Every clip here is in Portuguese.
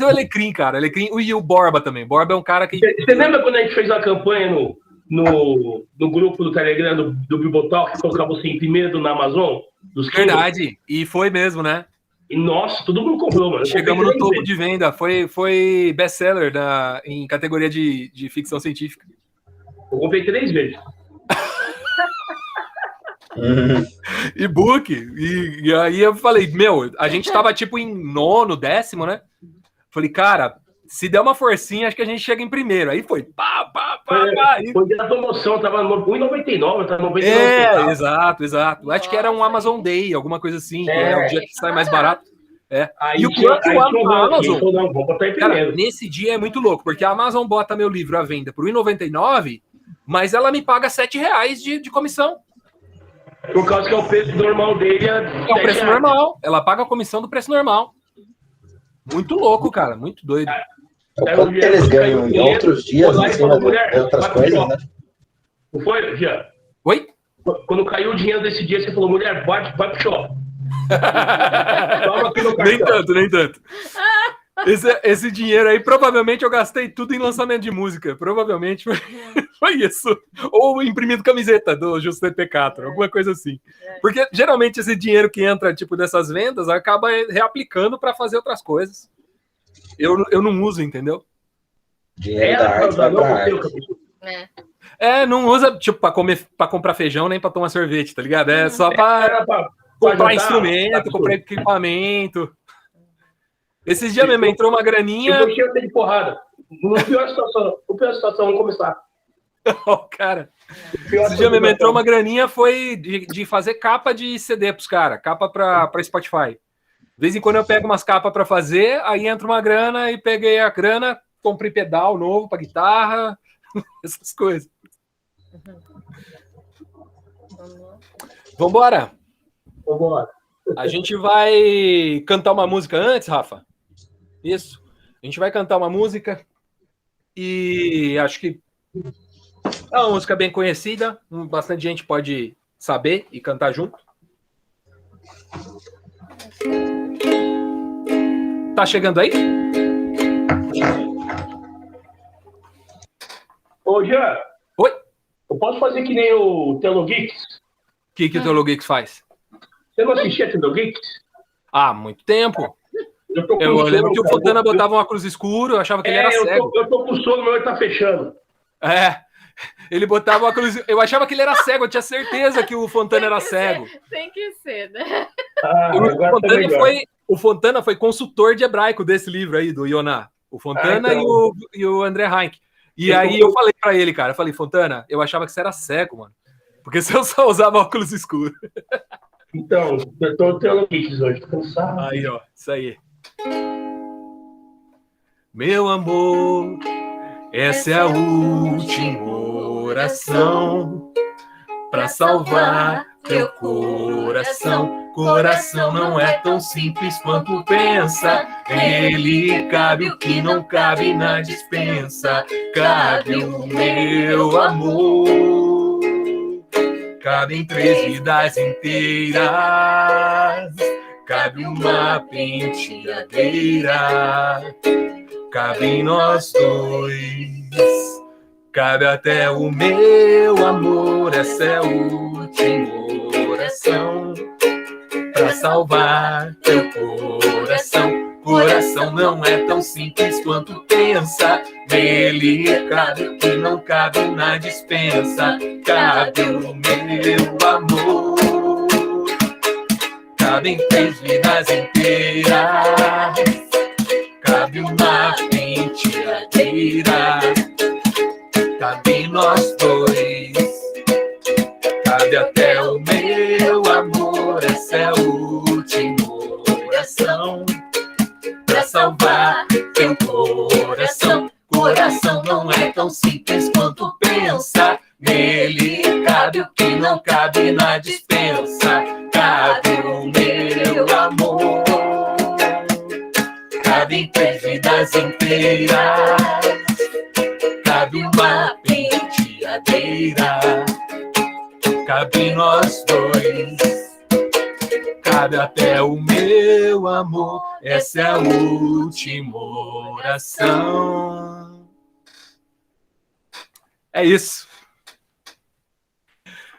o Alecrim, cara. Alecrim e o Borba também. Borba é um cara que... Você lembra quando a gente fez uma campanha no grupo do Telegram do Bibotalk, que colocava você em primeiro na Amazon? Verdade. E foi mesmo, né? E, nossa, todo mundo comprou, mano. Chegamos no topo de venda. Foi best-seller em categoria de ficção científica. Eu comprei 3 vezes. E-book. E aí eu falei, a gente tava tipo em 9º, 10º, né? Falei, cara, se der uma forcinha, acho que a gente chega em primeiro. Aí foi pá. Foi da promoção, tava no 1,99, tava 99. Exato. Acho que era um Amazon Day, alguma coisa assim, que é o dia que sai mais barato. Aí e o pior que a Amazon, vou botar em cara, nesse dia é muito louco, porque a Amazon bota meu livro à venda por R$1,99, mas ela me paga R$7 de comissão. Por causa que é o preço normal dele. É o preço normal. Ela paga a comissão do preço normal. Muito louco, cara. Muito doido. Quanto que eles ganham em outros dias em cima de outras coisas, né? Não foi, Jean? Oi? Quando caiu o dinheiro desse dia, você falou, mulher, vai pro shopping. Nem tanto. Esse dinheiro aí, provavelmente eu gastei tudo em lançamento de música. Provavelmente foi isso. Ou imprimindo camiseta do Justo Peccato, alguma coisa assim. Porque geralmente esse dinheiro que entra tipo dessas vendas acaba reaplicando para fazer outras coisas. Eu não uso, entendeu? Dinheiro da arte vai pra arte. Não usa tipo para comprar feijão nem para tomar sorvete, tá ligado? É só para comprar instrumento, comprar equipamento. Esses dias mesmo entrou uma graninha. Eu cheio de porrada. No pior situação, vamos começar. Cara. Esse dia mesmo entrou uma graninha, foi de fazer capa de CD pros caras, capa pra Spotify. De vez em quando eu pego umas capas pra fazer, aí entra uma grana e peguei a grana, comprei pedal novo pra guitarra, essas coisas. Vambora. A gente vai cantar uma música antes, Rafa? Isso. A gente vai cantar uma música e acho que é uma música bem conhecida, bastante gente pode saber e cantar junto. Tá chegando aí? Ô, Jean. Oi? Eu posso fazer que nem o Teologeeks? O que o Teologeeks faz? Você não assistia Teologeeks? Há muito tempo. Eu lembro que o Fontana botava um óculos escuro, eu achava que ele era cego. Eu tô com sono, meu olho tá fechando. Ele botava óculos... Eu achava que ele era cego, eu tinha certeza que o Fontana era cego. Tem que ser, né? O Fontana foi consultor de hebraico desse livro aí, do Yonah. O Fontana e o André Heinck. E aí eu falei pra ele, cara, Fontana, eu achava que você era cego, mano. Porque você só usava óculos escuros. Então, eu tô Teologeeks hoje, tô cansado. Aí, ó, isso aí. Meu amor, essa é a última oração pra salvar teu coração. Coração não é tão simples quanto pensa. Nele cabe o que não cabe na dispensa. Cabe o meu amor. Cabem 3 vidas inteiras. Cabe uma penteadeira. Cabe nós dois. Cabe até o meu amor. Essa é a última oração pra salvar teu coração. Coração não é tão simples quanto pensa. Nele cabe o que não cabe na dispensa. Cabe o meu amor. Cabem 3 vidas inteiras. Cabe uma penteadeira. Cabe nós dois. Cabe até o meu amor. Essa é a última oração pra salvar teu coração. Coração não é tão simples quanto pensa. Nele cabe o que não cabe na dispensa. Cabe o meu amor. Cabe 3 vidas inteiras. Cabe uma penteadeira. Cabe nós dois. Cabe até o meu amor. essa é a última oração. É isso.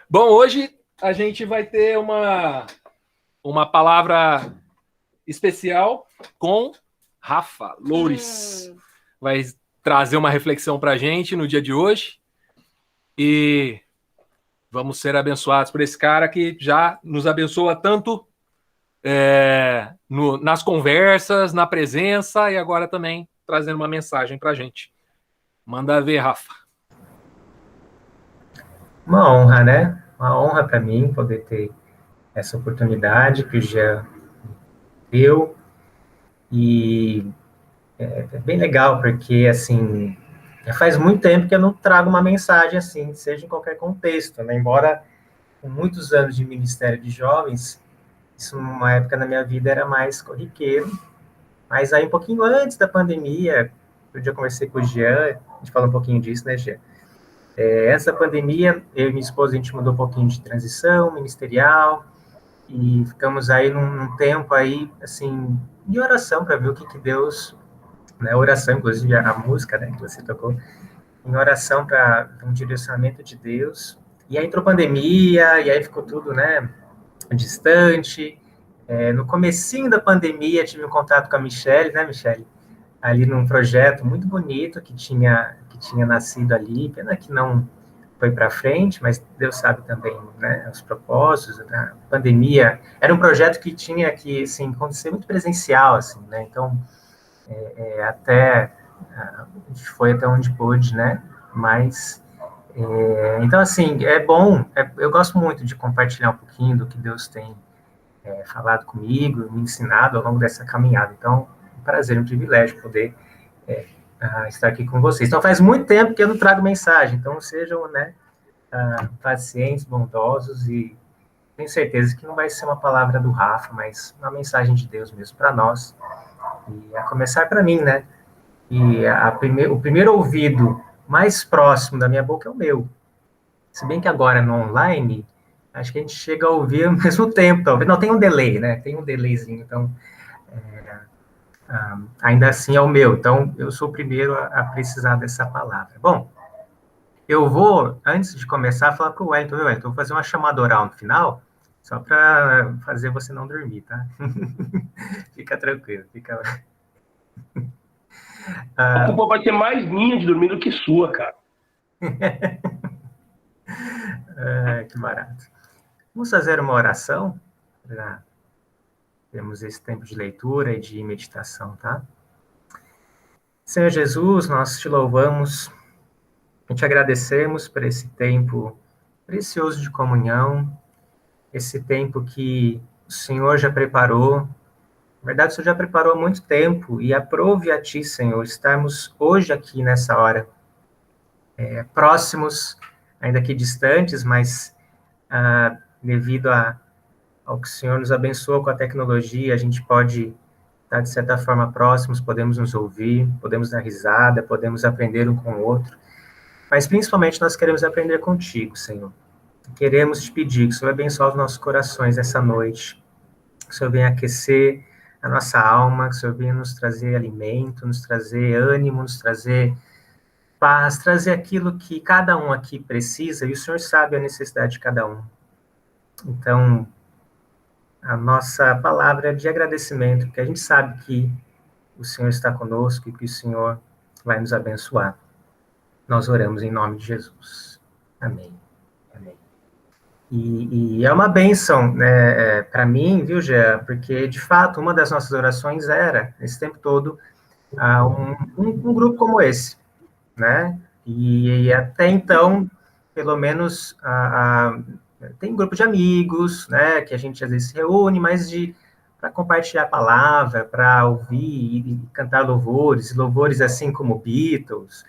Bom, hoje a gente vai ter uma palavra especial com Rafa Loures. Vai trazer uma reflexão para a gente no dia de hoje. E vamos ser abençoados por esse cara que já nos abençoa tanto nas conversas, na presença e agora também trazendo uma mensagem para a gente. Manda ver, Rafa. Uma honra, né? Uma honra para mim poder ter essa oportunidade que o Jean deu. E é bem legal, porque, assim, faz muito tempo que eu não trago uma mensagem assim, seja em qualquer contexto, né? Embora com muitos anos de Ministério de Jovens, isso numa época na minha vida era mais corriqueiro, mas aí um pouquinho antes da pandemia, eu já conversei com o Jean, a gente falou um pouquinho disso, né, Jean? Essa pandemia, eu e minha esposa, a gente mudou um pouquinho de transição ministerial, e ficamos aí num tempo aí, assim, de oração, para ver o que Deus, né, oração, inclusive a música, né, que você tocou, em oração para um direcionamento de Deus. E aí entrou pandemia, e aí ficou tudo, né, distante. No comecinho da pandemia, tive um contato com a Michelle, né, Michelle? Ali num projeto muito bonito que tinha nascido ali, pena que não foi para frente, mas Deus sabe também, né, os propósitos da pandemia. Era um projeto que tinha que, assim, acontecer muito presencial, assim, né, então, até a gente foi até onde pôde, né, mas, então, assim, é bom, eu gosto muito de compartilhar um pouquinho do que Deus tem falado comigo, me ensinado ao longo dessa caminhada, então, um prazer, um privilégio poder estar aqui com vocês. Então, faz muito tempo que eu não trago mensagem, então sejam, né, pacientes, bondosos, e tenho certeza que não vai ser uma palavra do Rafa, mas uma mensagem de Deus mesmo para nós, e a começar para mim, né, e o primeiro ouvido mais próximo da minha boca é o meu, se bem que agora no online, acho que a gente chega a ouvir ao mesmo tempo, talvez, não, tem um delay, né, tem um delayzinho, então, ainda assim é o meu, então eu sou o primeiro a precisar dessa palavra. Bom, eu vou, antes de começar, falar para o Wellington, vou fazer uma chamada oral no final, só para fazer você não dormir, tá? Fica tranquilo, fica... A culpa vai ser mais minha de dormir do que sua, cara. Que barato. Vamos fazer uma oração para termos esse tempo de leitura e de meditação, tá? Senhor Jesus, nós te louvamos e te agradecemos por esse tempo precioso de comunhão, esse tempo que o Senhor já preparou. Na verdade, o Senhor já preparou há muito tempo, e aprove a Ti, Senhor, estarmos hoje aqui nessa hora, próximos, ainda que distantes, mas devido ao que o Senhor nos abençoou com a tecnologia, a gente pode estar, de certa forma, próximos, podemos nos ouvir, podemos dar risada, podemos aprender um com o outro, mas principalmente nós queremos aprender contigo, Senhor. Queremos te pedir que o Senhor abençoe os nossos corações essa noite, que o Senhor venha aquecer a nossa alma, que o Senhor venha nos trazer alimento, nos trazer ânimo, nos trazer paz, trazer aquilo que cada um aqui precisa, e o Senhor sabe a necessidade de cada um. Então, a nossa palavra é de agradecimento, porque a gente sabe que o Senhor está conosco e que o Senhor vai nos abençoar. Nós oramos em nome de Jesus. Amém. Amém. E é uma bênção, né, para mim, viu, Jean? Porque, de fato, uma das nossas orações era, esse tempo todo, um grupo como esse, né? E até então, pelo menos, tem um grupo de amigos, né, que a gente às vezes se reúne, mas para compartilhar a palavra, para ouvir e cantar louvores assim como Beatles,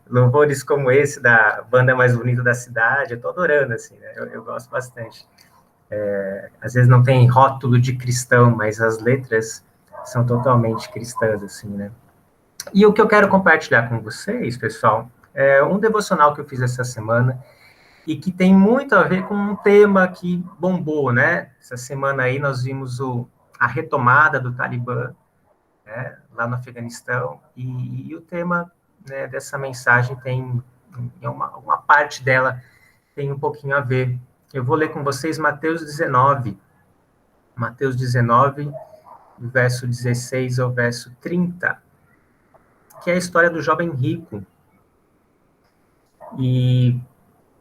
louvores como esse da banda mais bonita da cidade. Eu estou adorando, assim, né? Eu gosto bastante. Às vezes não tem rótulo de cristão, mas as letras são totalmente cristãs, assim, né? E o que eu quero compartilhar com vocês, pessoal, é um devocional que eu fiz essa semana e que tem muito a ver com um tema que bombou, né? Essa semana aí nós vimos a retomada do Talibã né, lá no Afeganistão, e o tema, né, dessa mensagem tem, uma parte dela tem um pouquinho a ver. Eu vou ler com vocês Mateus 19, verso 16 ao verso 30, que é a história do jovem rico. E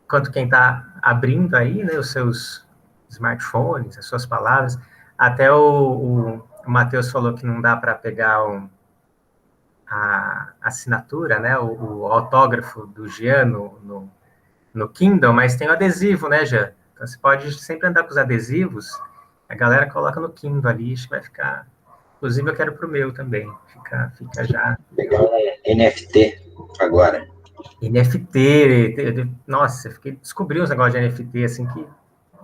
enquanto quem está abrindo aí, né, os seus smartphones, as suas palavras, até o Mateus falou que não dá para pegar a assinatura, né, o autógrafo do Jean no Kindle, mas tem o adesivo, né, Jean? Então você pode sempre andar com os adesivos, a galera coloca no Kindle ali, acho que vai ficar... Inclusive eu quero pro meu também, fica já... Pegar um NFT agora. NFT, nossa, eu descobri uns negócios de NFT, assim, que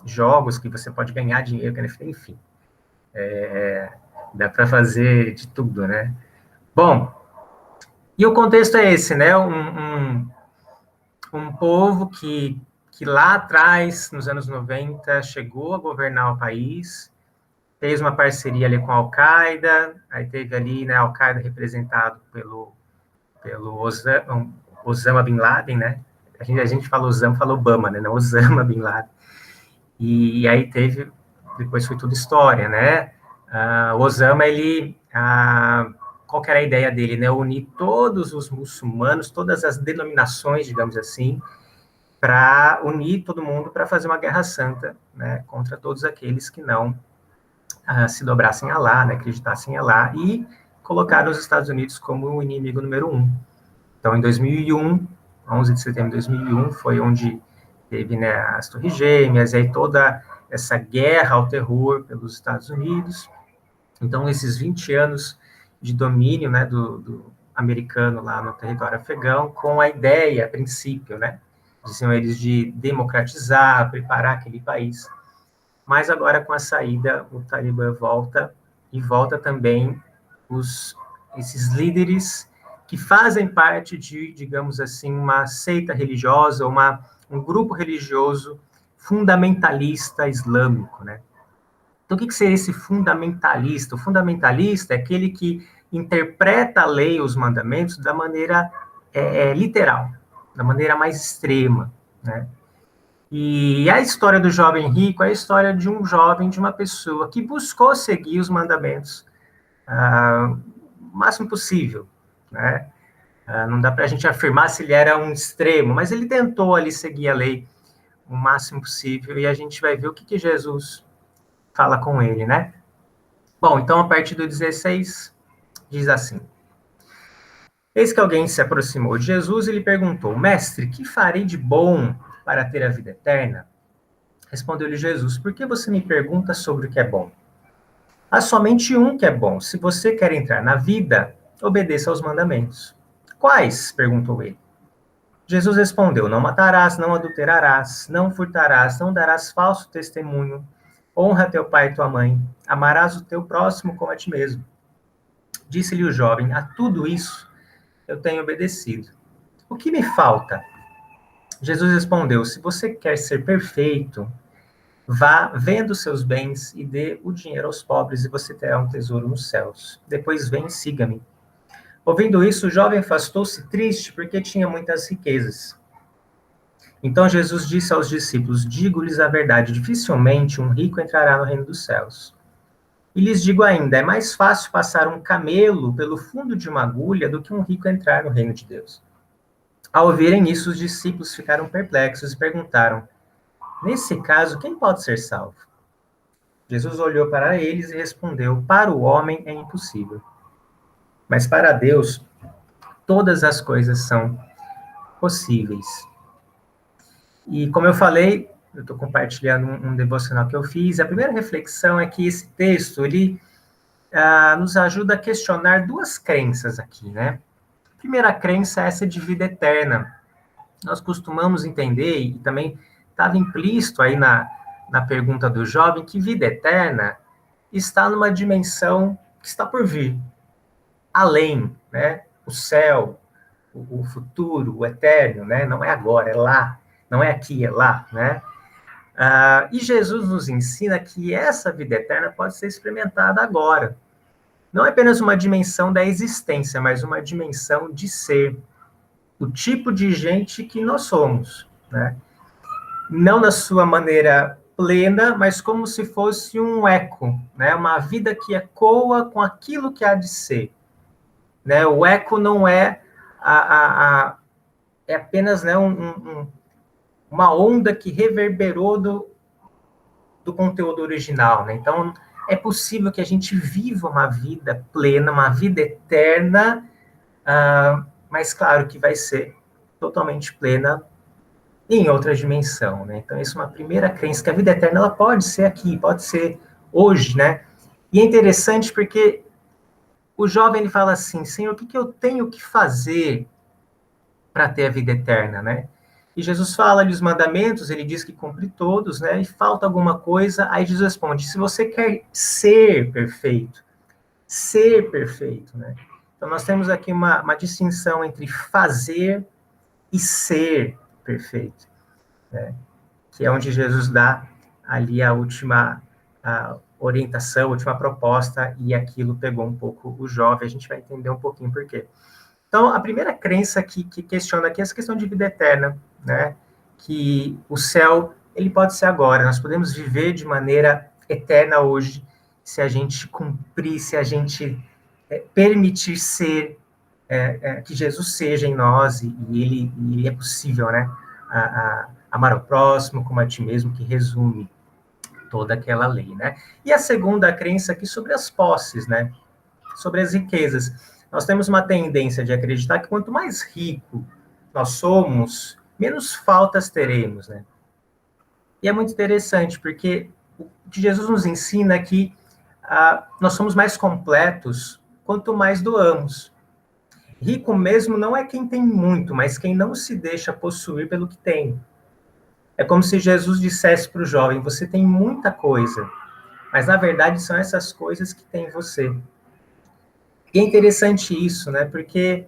jogos que você pode ganhar dinheiro com NFT, enfim. Dá para fazer de tudo, né? Bom, e o contexto é esse, né? Um povo que lá atrás, nos anos 90, chegou a governar o país, fez uma parceria ali com a Al-Qaeda, aí teve ali, né, a Al-Qaeda representado pelo Osama Bin Laden, né? A gente fala Osama, fala Obama, né? Não Osama Bin Laden. E aí teve, depois foi tudo história, né? Osama, qual que era a ideia dele, né? Unir todos os muçulmanos, todas as denominações, digamos assim, para unir todo mundo para fazer uma guerra santa, né? Contra todos aqueles que não se dobrassem a Alá, né? Acreditassem em Alá, e colocar os Estados Unidos como o inimigo número 1. Então, em 2001, 11 de setembro de 2001, foi onde teve, né, as Torres Gêmeas, e aí toda essa guerra ao terror pelos Estados Unidos. Então, esses 20 anos de domínio, né, do americano lá no território afegão, com a ideia, a princípio, né, diziam eles, de democratizar, preparar aquele país. Mas agora, com a saída, o Talibã volta, e volta também esses líderes que fazem parte de, digamos assim, uma seita religiosa, um grupo religioso fundamentalista islâmico, né? Então, o que seria esse fundamentalista? O fundamentalista é aquele que interpreta a lei, os mandamentos, da maneira literal, da maneira mais extrema, né? E a história do jovem rico é a história de um jovem, de uma pessoa que buscou seguir os mandamentos o máximo possível, né? Não dá para a gente afirmar se ele era um extremo, mas ele tentou ali seguir a lei o máximo possível, e a gente vai ver o que Jesus fala com ele, né? Bom, então, a partir do 16, diz assim: Eis que alguém se aproximou de Jesus e lhe perguntou: Mestre, que farei de bom para ter a vida eterna? Respondeu-lhe Jesus: Por que você me pergunta sobre o que é bom? Há somente um que é bom. Se você quer entrar na vida, obedeça aos mandamentos. Quais? Perguntou ele. Jesus respondeu: Não matarás, não adulterarás, não furtarás, não darás falso testemunho, honra teu pai e tua mãe, amarás o teu próximo como a ti mesmo. Disse-lhe o jovem: A tudo isso eu tenho obedecido. O que me falta? Jesus respondeu: Se você quer ser perfeito, vá, venda os seus bens e dê o dinheiro aos pobres, e você terá um tesouro nos céus. Depois vem e siga-me. Ouvindo isso, o jovem afastou-se triste, porque tinha muitas riquezas. Então Jesus disse aos discípulos: Digo-lhes a verdade, dificilmente um rico entrará no reino dos céus. E lhes digo ainda, é mais fácil passar um camelo pelo fundo de uma agulha do que um rico entrar no reino de Deus. Ao ouvirem isso, os discípulos ficaram perplexos e perguntaram: Nesse caso, quem pode ser salvo? Jesus olhou para eles e respondeu: Para o homem é impossível, mas para Deus todas as coisas são possíveis. E como eu falei, eu estou compartilhando um devocional que eu fiz. A primeira reflexão é que esse texto, ele nos ajuda a questionar duas crenças aqui, né? A primeira crença é essa de vida eterna. Nós costumamos entender, e também estava implícito aí na pergunta do jovem, que vida eterna está numa dimensão que está por vir, além, né? O céu, o futuro, o eterno, né? Não é agora, é lá. Não é aqui, é lá, né? E Jesus nos ensina que essa vida eterna pode ser experimentada agora. não é apenas uma dimensão da existência, mas uma dimensão de ser, o tipo de gente que nós somos, né? Não na sua maneira plena, mas como se fosse um eco, né? Uma vida que ecoa com aquilo que há de ser, né? O eco não é é apenas, né, uma onda que reverberou do conteúdo original, né? Então, é possível que a gente viva uma vida plena, uma vida eterna, mas claro que vai ser totalmente plena em outra dimensão, né? Então, isso é uma primeira crença, que a vida eterna ela pode ser aqui, pode ser hoje, né? E é interessante porque o jovem ele fala assim, Senhor, o que eu tenho que fazer para ter a vida eterna, né? E Jesus fala-lhe os mandamentos, ele diz que cumpre todos, né? E falta alguma coisa, aí Jesus responde, se você quer ser perfeito, né? Então, nós temos aqui uma distinção entre fazer e ser perfeito, né? Que é onde Jesus dá ali a última orientação, a última proposta, e aquilo pegou um pouco o jovem, a gente vai entender um pouquinho por quê. Então, a primeira crença que questiona aqui é essa questão de vida eterna, né? Que o céu, ele pode ser agora, nós podemos viver de maneira eterna hoje, se a gente cumprir, se a gente permitir ser, que Jesus seja em nós, e ele é possível, né? Amar ao próximo como a ti mesmo, que resume toda aquela lei, né? E a segunda crença aqui sobre as posses, né? Sobre as riquezas. Nós temos uma tendência de acreditar que quanto mais rico nós somos, menos faltas teremos, né? E é muito interessante, porque o que Jesus nos ensina é que nós somos mais completos quanto mais doamos. Rico mesmo não é quem tem muito, mas quem não se deixa possuir pelo que tem. É como se Jesus dissesse para o jovem, você tem muita coisa, mas na verdade são essas coisas que tem em você. E é interessante isso, né? Porque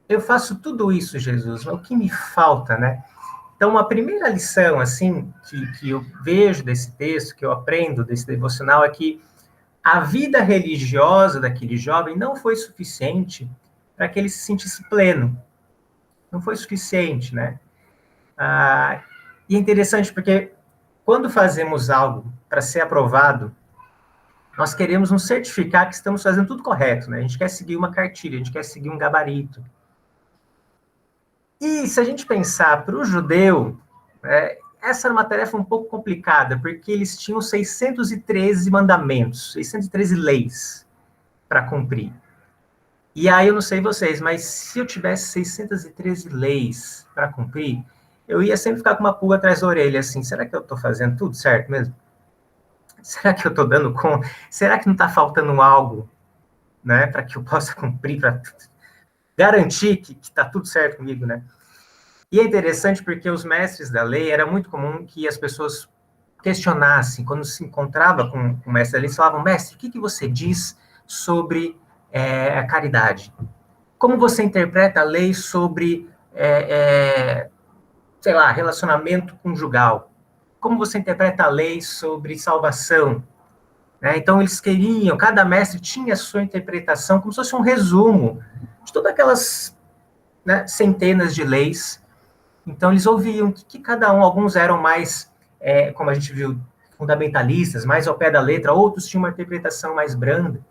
eu faço tudo isso, Jesus, mas o que me falta, né? Então, uma primeira lição, assim, que eu vejo desse texto, que eu aprendo desse devocional, é que a vida religiosa daquele jovem não foi suficiente para que ele se sentisse pleno. Não foi suficiente, né? E é interessante porque quando fazemos algo para ser aprovado, nós queremos nos certificar que estamos fazendo tudo correto, né? A gente quer seguir uma cartilha, a gente quer seguir um gabarito. E se a gente pensar para o judeu, essa era uma tarefa um pouco complicada, porque eles tinham 613 mandamentos, 613 leis para cumprir. E aí eu não sei vocês, mas se eu tivesse 613 leis para cumprir, eu ia sempre ficar com uma pulga atrás da orelha, assim, será que eu estou fazendo tudo certo mesmo? Será que eu estou dando conta? Será que não está faltando algo, né, para que eu possa cumprir, para garantir que está tudo certo comigo, né? E é interessante porque os mestres da lei, era muito comum que as pessoas questionassem, quando se encontrava com o mestre da lei, eles falavam, mestre, o que você diz sobre a caridade? Como você interpreta a lei sobre, sei lá, relacionamento conjugal? Como você interpreta a lei sobre salvação? Então, eles queriam, cada mestre tinha a sua interpretação, como se fosse um resumo de todas aquelas, né, centenas de leis. Então, eles ouviam que cada um, alguns eram mais, como a gente viu, fundamentalistas, mais ao pé da letra, outros tinham uma interpretação mais branda.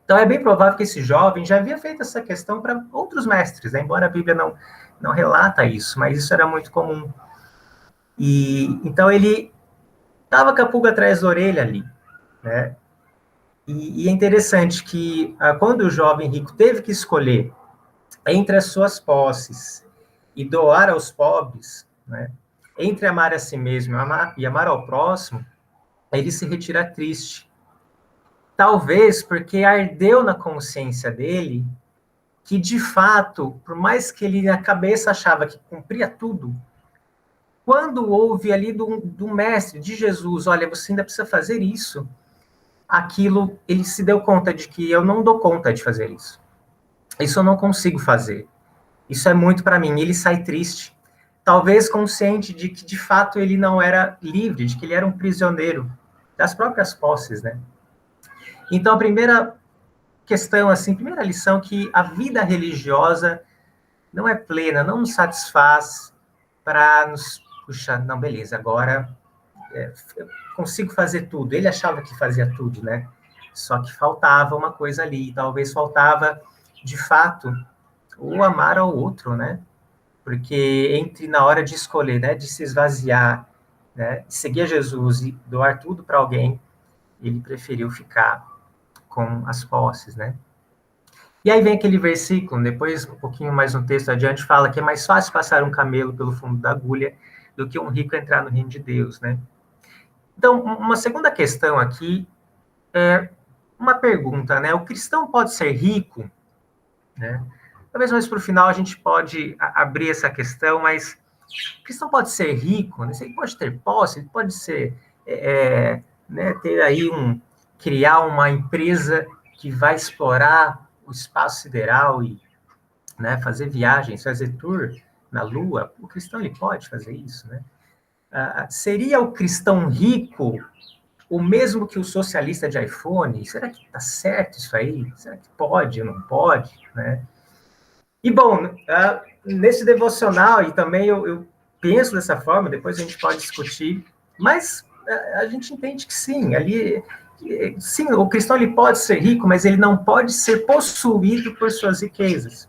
Então, é bem provável que esse jovem já havia feito essa questão para outros mestres, né? Embora a Bíblia não relata isso, mas isso era muito comum. E então, ele estava com a pulga atrás da orelha ali, né? E é interessante que quando o jovem rico teve que escolher entre as suas posses e doar aos pobres, né, entre amar a si mesmo e amar ao próximo, ele se retira triste. Talvez porque ardeu na consciência dele que, de fato, por mais que ele na cabeça achava que cumpria tudo, quando houve ali do mestre, de Jesus, olha, você ainda precisa fazer isso, aquilo, ele se deu conta de que eu não dou conta de fazer isso. Isso eu não consigo fazer. Isso é muito para mim. Ele sai triste, talvez consciente de que, de fato, ele não era livre, de que ele era um prisioneiro das próprias posses, né? Então, a primeira questão, assim, primeira lição, que a vida religiosa não é plena, não nos satisfaz para nos puxar, não, beleza, agora eu consigo fazer tudo. Ele achava que fazia tudo, né? Só que faltava uma coisa ali, talvez faltava, de fato, o amar ao outro, né? Porque entre na hora de escolher, né, de se esvaziar, né, seguir a Jesus e doar tudo para alguém, ele preferiu ficar com as posses, né? E aí vem aquele versículo, depois, um pouquinho mais no texto adiante, fala que é mais fácil passar um camelo pelo fundo da agulha do que um rico entrar no reino de Deus, né? Então, uma segunda questão aqui é uma pergunta, né? O cristão pode ser rico, né? Talvez mais para o final a gente pode abrir essa questão, mas o cristão pode ser rico, né? Ele pode ter posse, ele pode ser, né, ter aí criar uma empresa que vai explorar o espaço sideral e, né, fazer viagens, fazer tour na Lua. O cristão ele pode fazer isso, né? Seria o cristão rico o mesmo que o socialista de iPhone? Será que está certo isso aí? Será que pode ou não pode, né? E, bom, nesse devocional, e também eu penso dessa forma, depois a gente pode discutir, mas a gente entende que sim, ali, sim, o cristão ele pode ser rico, mas ele não pode ser possuído por suas riquezas.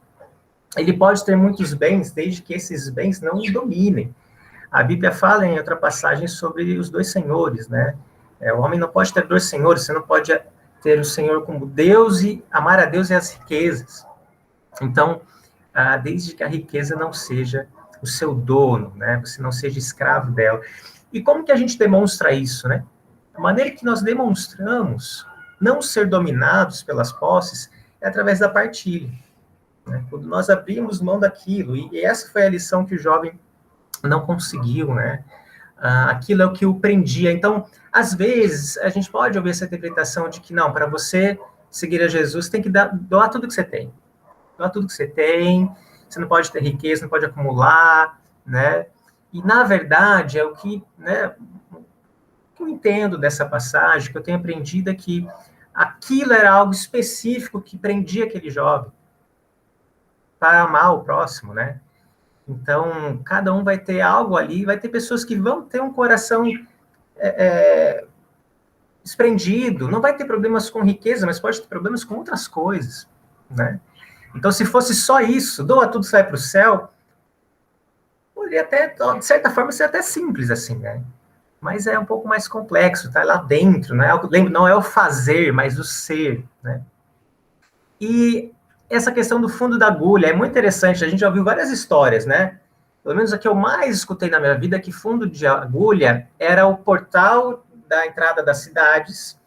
Ele pode ter muitos bens, desde que esses bens não o dominem. A Bíblia fala em outra passagem sobre os dois senhores, né? O homem não pode ter dois senhores, você não pode ter o Senhor como Deus e amar a Deus e as riquezas. Então, desde que a riqueza não seja o seu dono, né? Você não seja escravo dela. E como que a gente demonstra isso, né? A maneira que nós demonstramos não ser dominados pelas posses é através da partilha, né? Quando nós abrimos mão daquilo, e essa foi a lição que o jovem não conseguiu, né? Aquilo é o que o prendia. Então, às vezes, a gente pode ouvir essa interpretação de que, não, para você seguir a Jesus, tem que doar tudo que você tem. Doar tudo que você tem, você não pode ter riqueza, não pode acumular, né? E, na verdade, é o que, né, que eu entendo dessa passagem, que eu tenho aprendido é que aquilo era algo específico que prendia aquele jovem para amar o próximo, né? Então, cada um vai ter algo ali, vai ter pessoas que vão ter um coração desprendido, não vai ter problemas com riqueza, mas pode ter problemas com outras coisas, né? Então, se fosse só isso, doa tudo, sai para o céu, poderia até, de certa forma, ser até simples assim, né? Mas é um pouco mais complexo, tá lá dentro, né? Não é o fazer, mas o ser, né? E essa questão do fundo da agulha é muito interessante, a gente já ouviu várias histórias, né? Pelo menos a que eu mais escutei na minha vida, que fundo de agulha era o portal da entrada das cidades,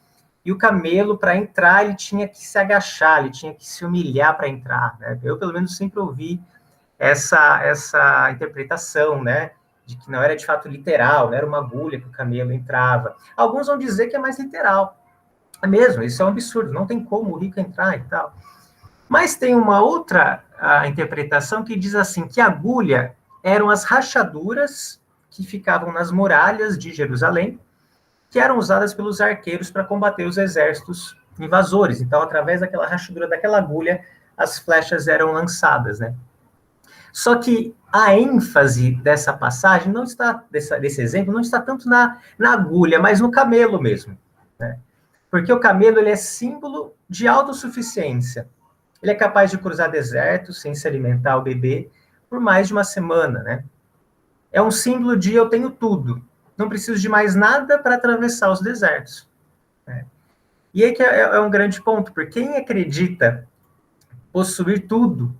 e o camelo, para entrar, ele tinha que se agachar, ele tinha que se humilhar para entrar, né? Eu, pelo menos, sempre ouvi essa interpretação, né? De que não era de fato literal, não era uma agulha que o camelo entrava. Alguns vão dizer que é mais literal. É mesmo, isso é um absurdo, não tem como o rico entrar e tal. Mas tem uma outra interpretação que diz assim, que a agulha eram as rachaduras que ficavam nas muralhas de Jerusalém, que eram usadas pelos arqueiros para combater os exércitos invasores. Então, através daquela rachadura, daquela agulha, as flechas eram lançadas, né? Só que a ênfase dessa passagem não está, desse exemplo, não está tanto na agulha, mas no camelo mesmo, né? Porque o camelo, ele é símbolo de autossuficiência. Ele é capaz de cruzar desertos sem se alimentar ou beber por mais de uma semana, né? É um símbolo de eu tenho tudo, não preciso de mais nada para atravessar os desertos, né? E aí que é um grande ponto, porque quem acredita possuir tudo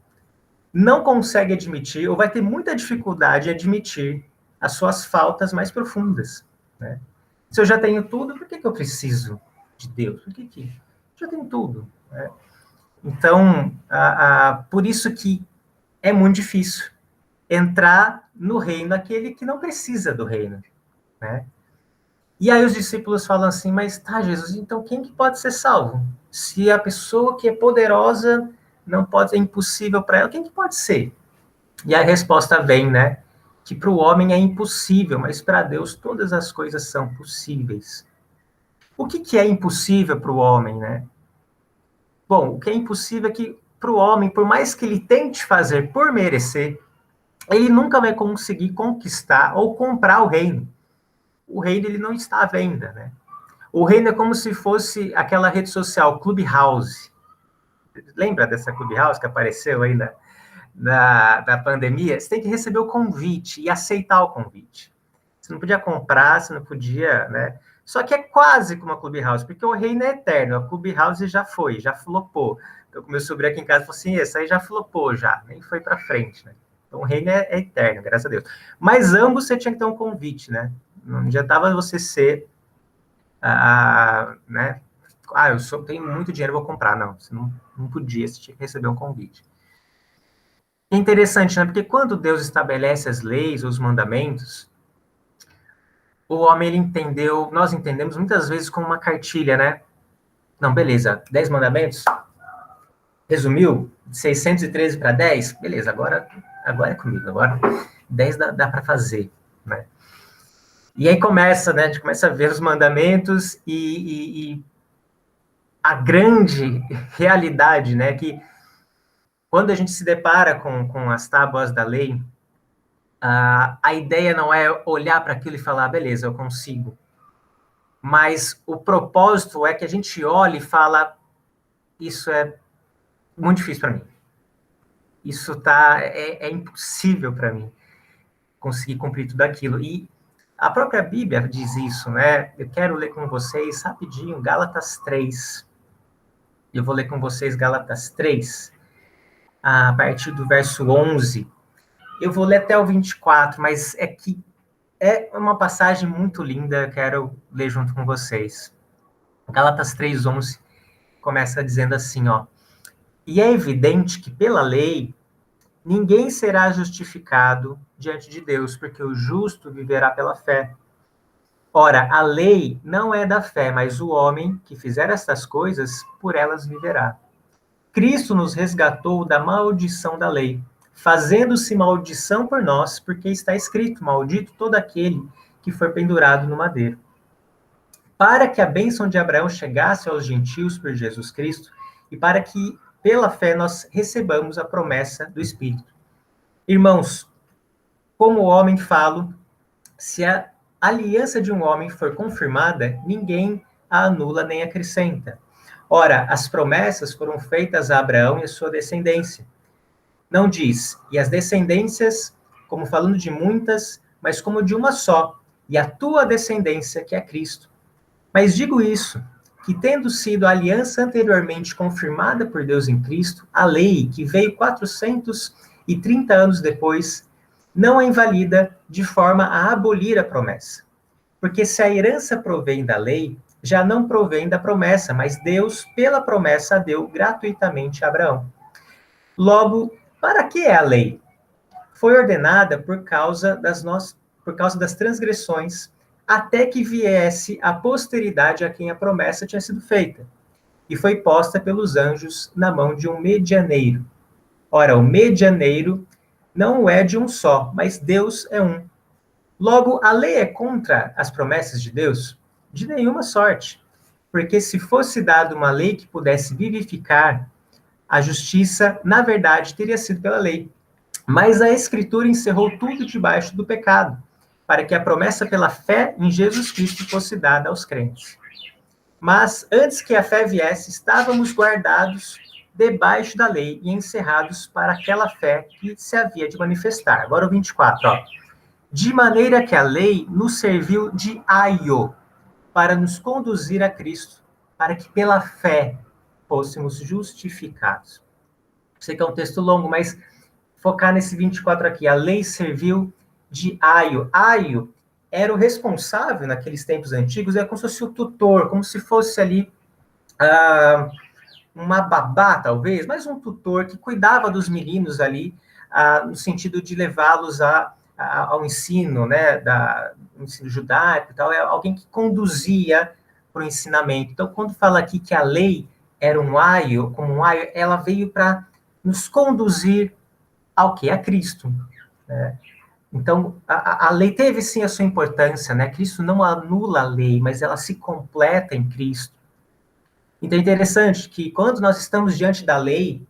não consegue admitir, ou vai ter muita dificuldade em admitir as suas faltas mais profundas, né? Se eu já tenho tudo, por que eu preciso de Deus? Por que eu já tenho tudo, né? Então, por isso que é muito difícil entrar no reino daquele que não precisa do reino, né? E aí os discípulos falam assim, mas tá, Jesus, então quem que pode ser salvo? Se a pessoa que é poderosa não pode, é impossível para ela, quem que pode ser? E a resposta vem, né? Que para o homem é impossível, mas para Deus todas as coisas são possíveis. O que é impossível para o homem, né? Bom, o que é impossível é que para o homem, por mais que ele tente fazer por merecer, ele nunca vai conseguir conquistar ou comprar o reino. O reino ele não está à venda, né? O reino é como se fosse aquela rede social, Clubhouse. Lembra dessa Clubhouse que apareceu aí da pandemia? Você tem que receber o convite e aceitar o convite. Você não podia comprar, você não podia, né? Só que é quase como a Clubhouse, porque o reino é eterno. A Clubhouse já foi, já flopou. Então, meu sobrinho aqui em casa falou assim, esse aí já flopou, já, nem foi para frente, né? Então, o reino é eterno, graças a Deus. Mas ambos você tinha que ter um convite, né? Não adiantava você ser, né? Eu tenho muito dinheiro, vou comprar. Não, você não podia, você tinha que receber um convite. É interessante, né? Porque quando Deus estabelece as leis, os mandamentos, o homem, ele entendeu, nós entendemos muitas vezes como uma cartilha, né? Não, beleza, 10 mandamentos, resumiu, 613 para 10, beleza, agora é comigo, agora 10 dá para fazer, né? E aí começa, né, a gente começa a ver os mandamentos e a grande realidade, né, que quando a gente se depara com as tábuas da lei, a ideia não é olhar para aquilo e falar, beleza, eu consigo. Mas o propósito é que a gente olhe e fala, isso é muito difícil para mim. Isso é impossível para mim conseguir cumprir tudo aquilo. E a própria Bíblia diz isso, né? Eu quero ler com vocês rapidinho Gálatas 3. Eu vou ler com vocês Gálatas 3, a partir do verso 11. Eu vou ler até o 24, mas é que é uma passagem muito linda, eu quero ler junto com vocês. Gálatas 3:11 começa dizendo assim, ó: e é evidente que pela lei ninguém será justificado diante de Deus, porque o justo viverá pela fé. Ora, a lei não é da fé, mas o homem que fizer estas coisas, por elas viverá. Cristo nos resgatou da maldição da lei, fazendo-se maldição por nós, porque está escrito, maldito todo aquele que for pendurado no madeiro. Para que a bênção de Abraão chegasse aos gentios por Jesus Cristo, e para que, pela fé, nós recebamos a promessa do Espírito. Irmãos, como homem falo, se a aliança de um homem for confirmada, ninguém a anula nem acrescenta. Ora, as promessas foram feitas a Abraão e a sua descendência. Não diz, e as descendências, como falando de muitas, mas como de uma só, e a tua descendência, que é Cristo. Mas digo isso, que tendo sido a aliança anteriormente confirmada por Deus em Cristo, a lei, que veio 430 anos depois, não a invalida de forma a abolir a promessa. Porque se a herança provém da lei, já não provém da promessa, mas Deus, pela promessa, a deu gratuitamente a Abraão. Logo, para que é a lei? Foi ordenada por causa das transgressões, até que viesse a posteridade a quem a promessa tinha sido feita, e foi posta pelos anjos na mão de um medianeiro. Ora, o medianeiro não é de um só, mas Deus é um. Logo, a lei é contra as promessas de Deus? De nenhuma sorte. Porque se fosse dada uma lei que pudesse vivificar, a justiça, na verdade, teria sido pela lei. Mas a Escritura encerrou tudo debaixo do pecado, para que a promessa pela fé em Jesus Cristo fosse dada aos crentes. Mas, antes que a fé viesse, estávamos guardados debaixo da lei e encerrados para aquela fé que se havia de manifestar. Agora o 24, ó. De maneira que a lei nos serviu de aio para nos conduzir a Cristo, para que pela fé fôssemos justificados. Sei que é um texto longo, mas focar nesse 24 aqui. A lei serviu de aio. Aio era o responsável, naqueles tempos antigos, era como se fosse o tutor, como se fosse ali uma babá, talvez, mas um tutor que cuidava dos meninos ali, no sentido de levá-los ao ensino, né, do ensino judaico e tal, é alguém que conduzia para o ensinamento. Então, quando fala aqui que a lei era um aio, como um aio, ela veio para nos conduzir ao que? A Cristo. Né? Então, a lei teve sim a sua importância, né? Cristo não anula a lei, mas ela se completa em Cristo. Então é interessante que quando nós estamos diante da lei,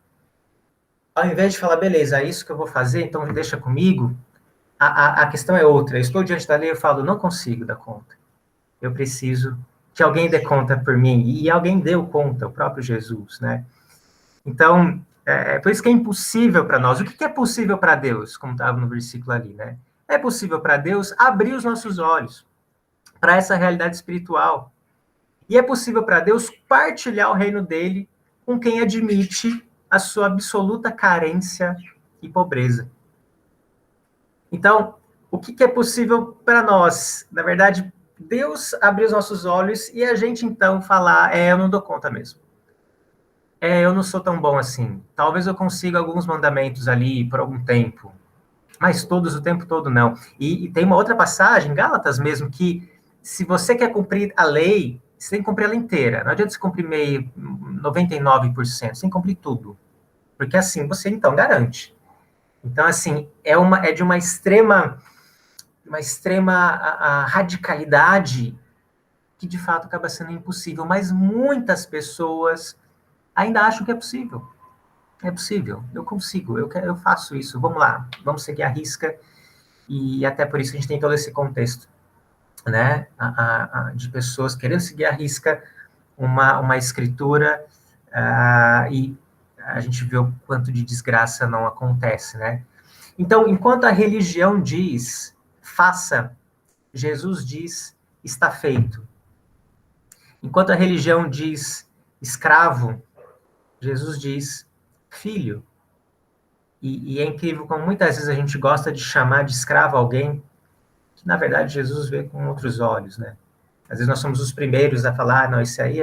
ao invés de falar, beleza, é isso que eu vou fazer, então deixa comigo, a questão é outra. Eu estou diante da lei, eu falo, não consigo dar conta. Eu preciso que alguém dê conta por mim. E alguém deu conta, o próprio Jesus, né? Então, por isso que é impossível para nós. O que é possível para Deus, como estava no versículo ali, né? É possível para Deus abrir os nossos olhos para essa realidade espiritual. E é possível para Deus partilhar o reino dele com quem admite a sua absoluta carência e pobreza. Então, o que é possível para nós? Na verdade, Deus abrir os nossos olhos e a gente, então, falar, eu não dou conta mesmo. Eu não sou tão bom assim. Talvez eu consiga alguns mandamentos ali por algum tempo, mas todos o tempo todo não. E tem uma outra passagem, Gálatas mesmo, que se você quer cumprir a lei, você tem que cumprir ela inteira. Não adianta você cumprir 99%, você tem que cumprir tudo. Porque assim você, então, garante. Então, assim, é de uma extrema a radicalidade que, de fato, acaba sendo impossível. Mas muitas pessoas ainda acham que é possível. É possível, eu consigo, eu faço isso, vamos lá, vamos seguir a risca. E até por isso que a gente tem todo esse contexto, né, de pessoas querendo seguir a risca uma escritura, e a gente vê o quanto de desgraça não acontece, né? Então, enquanto a religião diz, faça, Jesus diz, está feito. Enquanto a religião diz, escravo, Jesus diz, filho. E é incrível como muitas vezes a gente gosta de chamar de escravo alguém que, na verdade, Jesus vê com outros olhos, né? Às vezes nós somos os primeiros a falar, não, isso aí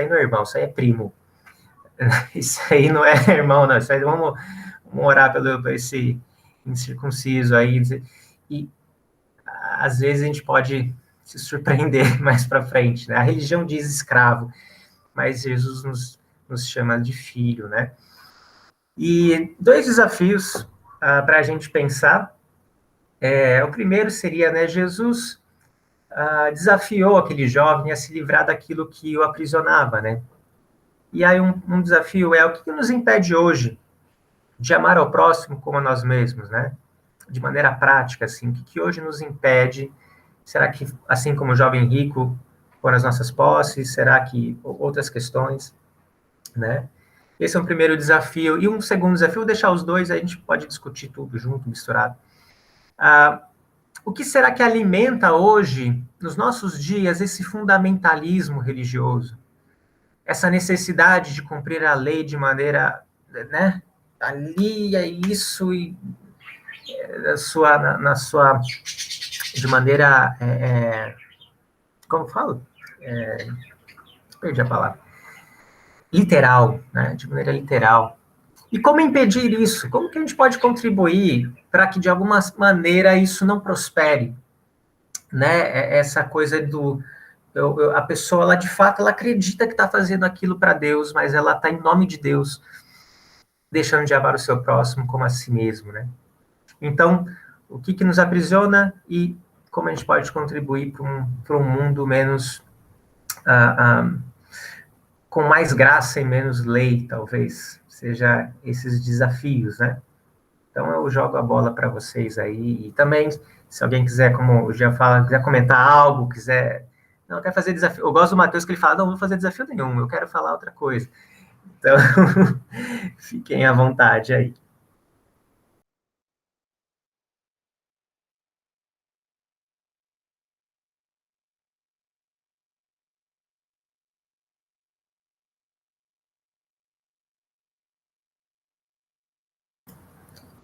não é irmão, isso aí é primo. Isso aí não é irmão, não, isso aí vamos orar pelo esse incircunciso aí. E às vezes a gente pode se surpreender mais para frente, né? A religião diz escravo, mas Jesus nos chama de filho, né? E 2 desafios para a gente pensar. O primeiro seria, né, Jesus desafiou aquele jovem a se livrar daquilo que o aprisionava, né? E aí um desafio o que nos impede hoje de amar ao próximo como a nós mesmos, né? De maneira prática, assim, o que hoje nos impede? Será que, assim como o jovem rico, foram as nossas posses? Será que outras questões, né? Esse é um primeiro desafio. E um segundo desafio, vou deixar os dois, aí a gente pode discutir tudo junto, misturado. O que será que alimenta hoje, nos nossos dias, esse fundamentalismo religioso? Essa necessidade de cumprir a lei de maneira, né? Ali é isso, e de maneira, como falo? Perdi a palavra. Literal, né? De maneira literal. E como impedir isso? Como que a gente pode contribuir para que, de alguma maneira, isso não prospere? Né? Essa coisa a pessoa, ela, de fato, ela acredita que está fazendo aquilo para Deus, mas ela está, em nome de Deus, deixando de amar o seu próximo como a si mesmo, né? Então, o que nos aprisiona e como a gente pode contribuir para um mundo menos... com mais graça e menos lei, talvez, seja esses desafios, né? Então, eu jogo a bola para vocês aí. E também, se alguém quiser, como o Jean fala, quiser comentar algo, não, quer fazer desafio. Eu gosto do Matheus que ele fala, não vou fazer desafio nenhum, eu quero falar outra coisa. Então, fiquem à vontade aí.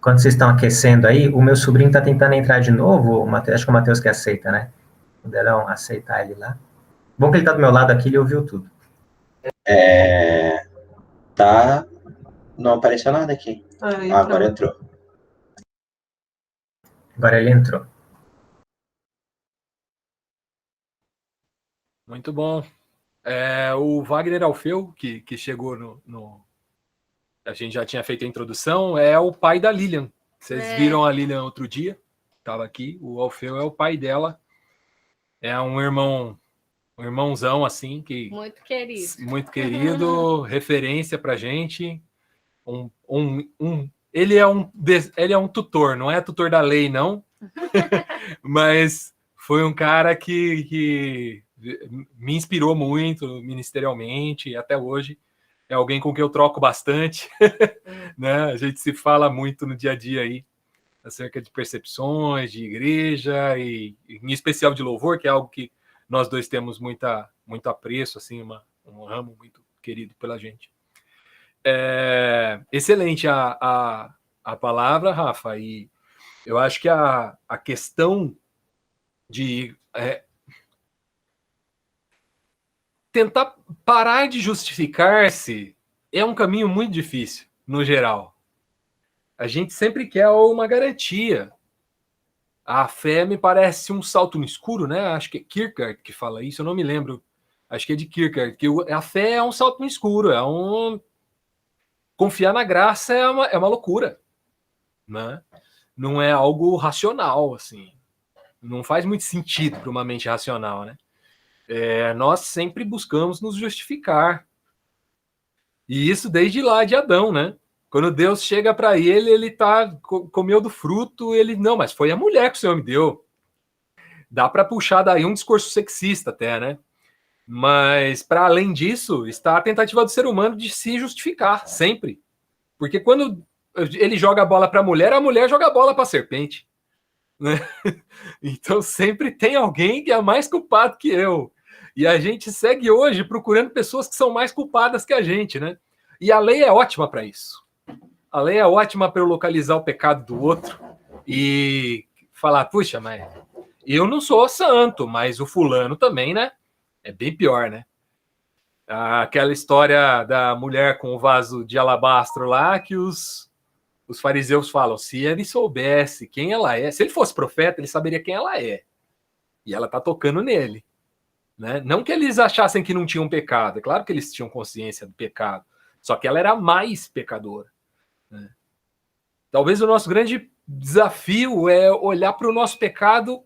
Quando vocês estão aquecendo aí, o meu sobrinho está tentando entrar de novo, acho que o Matheus que aceita, né? O Delão aceitar ele lá. Bom que ele está do meu lado aqui, ele ouviu tudo. Tá. Não apareceu nada aqui. Agora entrou. Agora ele entrou. Muito bom. O Wagner Alfeu, que chegou a gente já tinha feito a introdução, é o pai da Lilian. Vocês viram a Lilian outro dia. estava aqui. O Alfeu é o pai dela. É um irmãozão, assim, que... Muito querido, referência pra gente. Ele é um tutor, não é tutor da lei, não. Mas foi um cara que me inspirou muito ministerialmente, e até hoje é alguém com quem eu troco bastante. Né? A gente se fala muito no dia a dia aí, acerca de percepções, de igreja, e em especial de louvor, que é algo que nós dois temos muito apreço, assim, um ramo muito querido pela gente. Excelente a palavra, Rafa, e eu acho que a questão de tentar parar de justificar-se é um caminho muito difícil, no geral. A gente sempre quer uma garantia. A fé me parece um salto no escuro, né? Acho que é Kierkegaard que fala isso, eu não me lembro. Acho que é de Kierkegaard, que a fé é um salto no escuro, confiar na graça é uma loucura, né? Não é algo racional, assim. Não faz muito sentido para uma mente racional, né? Nós sempre buscamos nos justificar. E isso desde lá de Adão, né? Quando Deus chega para ele comeu do fruto, não, mas foi a mulher que o Senhor me deu. Dá para puxar daí um discurso sexista até, né? Mas, para além disso, está a tentativa do ser humano de se justificar, sempre. Porque quando ele joga a bola para a mulher joga a bola para a serpente. Né? Então, sempre tem alguém que é mais culpado que eu. E a gente segue hoje procurando pessoas que são mais culpadas que a gente, né? E a lei é ótima para isso. A lei é ótima para eu localizar o pecado do outro e falar, puxa, mas eu não sou santo, mas o fulano também, né? É bem pior, né? Aquela história da mulher com o vaso de alabastro lá, que os fariseus falam, se ele soubesse quem ela é, se ele fosse profeta, ele saberia quem ela é. E ela tá tocando nele. Né? Não que eles achassem que não tinham pecado, é claro que eles tinham consciência do pecado, só que ela era mais pecadora. Né? Talvez o nosso grande desafio é olhar para o nosso pecado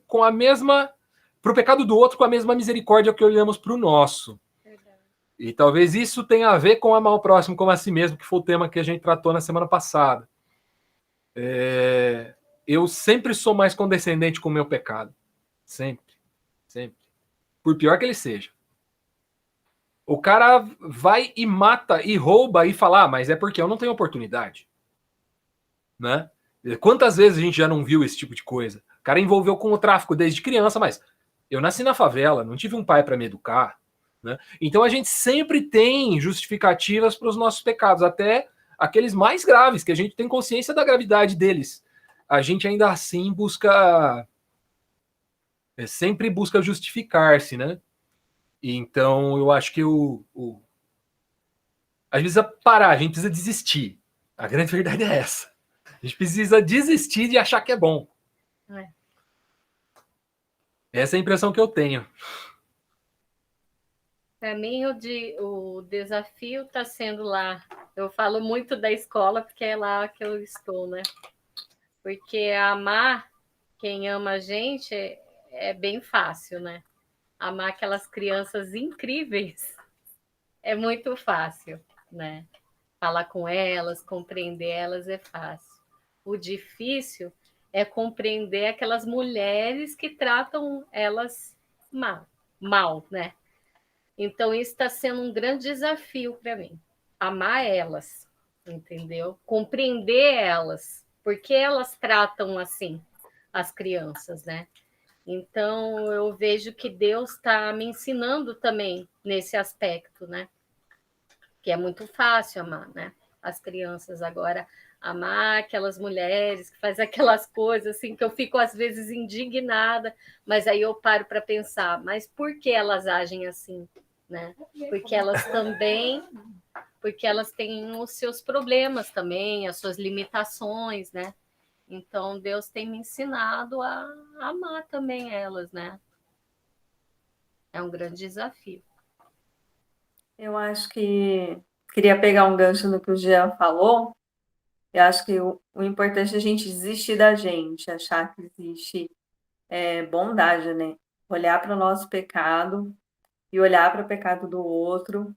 para o pecado do outro com a mesma misericórdia que olhamos para o nosso. Verdade. E talvez isso tenha a ver com amar o próximo como a si mesmo, que foi o tema que a gente tratou na semana passada. Eu sempre sou mais condescendente com o meu pecado. Sempre. Sempre. Por pior que ele seja. O cara vai e mata e rouba e fala, mas é porque eu não tenho oportunidade. Né? Quantas vezes a gente já não viu esse tipo de coisa? O cara envolveu com o tráfico desde criança, mas eu nasci na favela, não tive um pai para me educar. Né? Então a gente sempre tem justificativas para os nossos pecados, até aqueles mais graves, que a gente tem consciência da gravidade deles. A gente ainda assim sempre busca justificar-se, né? Então eu acho que a gente precisa parar, a gente precisa desistir. A grande verdade é essa. A gente precisa desistir de achar que é bom. Essa é a impressão que eu tenho. Para mim, o desafio está sendo lá. Eu falo muito da escola, porque é lá que eu estou, né? Porque amar quem ama a gente é bem fácil, né? Amar aquelas crianças incríveis é muito fácil, né? Falar com elas, compreender elas é fácil. O difícil é compreender aquelas mulheres que tratam elas mal, né? Então, isso está sendo um grande desafio para mim. Amar elas, entendeu? Compreender elas. Porque elas tratam assim as crianças, né? Então, eu vejo que Deus está me ensinando também nesse aspecto, né? Que é muito fácil amar, né? As crianças agora, amar aquelas mulheres que fazem aquelas coisas assim que eu fico às vezes indignada, mas aí eu paro para pensar, mas por que elas agem assim, né? Porque elas têm os seus problemas também, as suas limitações, né? Então Deus tem me ensinado a amar também elas, né? É um grande desafio. Eu acho que queria pegar um gancho no que o Jean falou, Eu acho que o importante é a gente desistir da gente, achar que existe bondade, né? Olhar para o nosso pecado e olhar para o pecado do outro.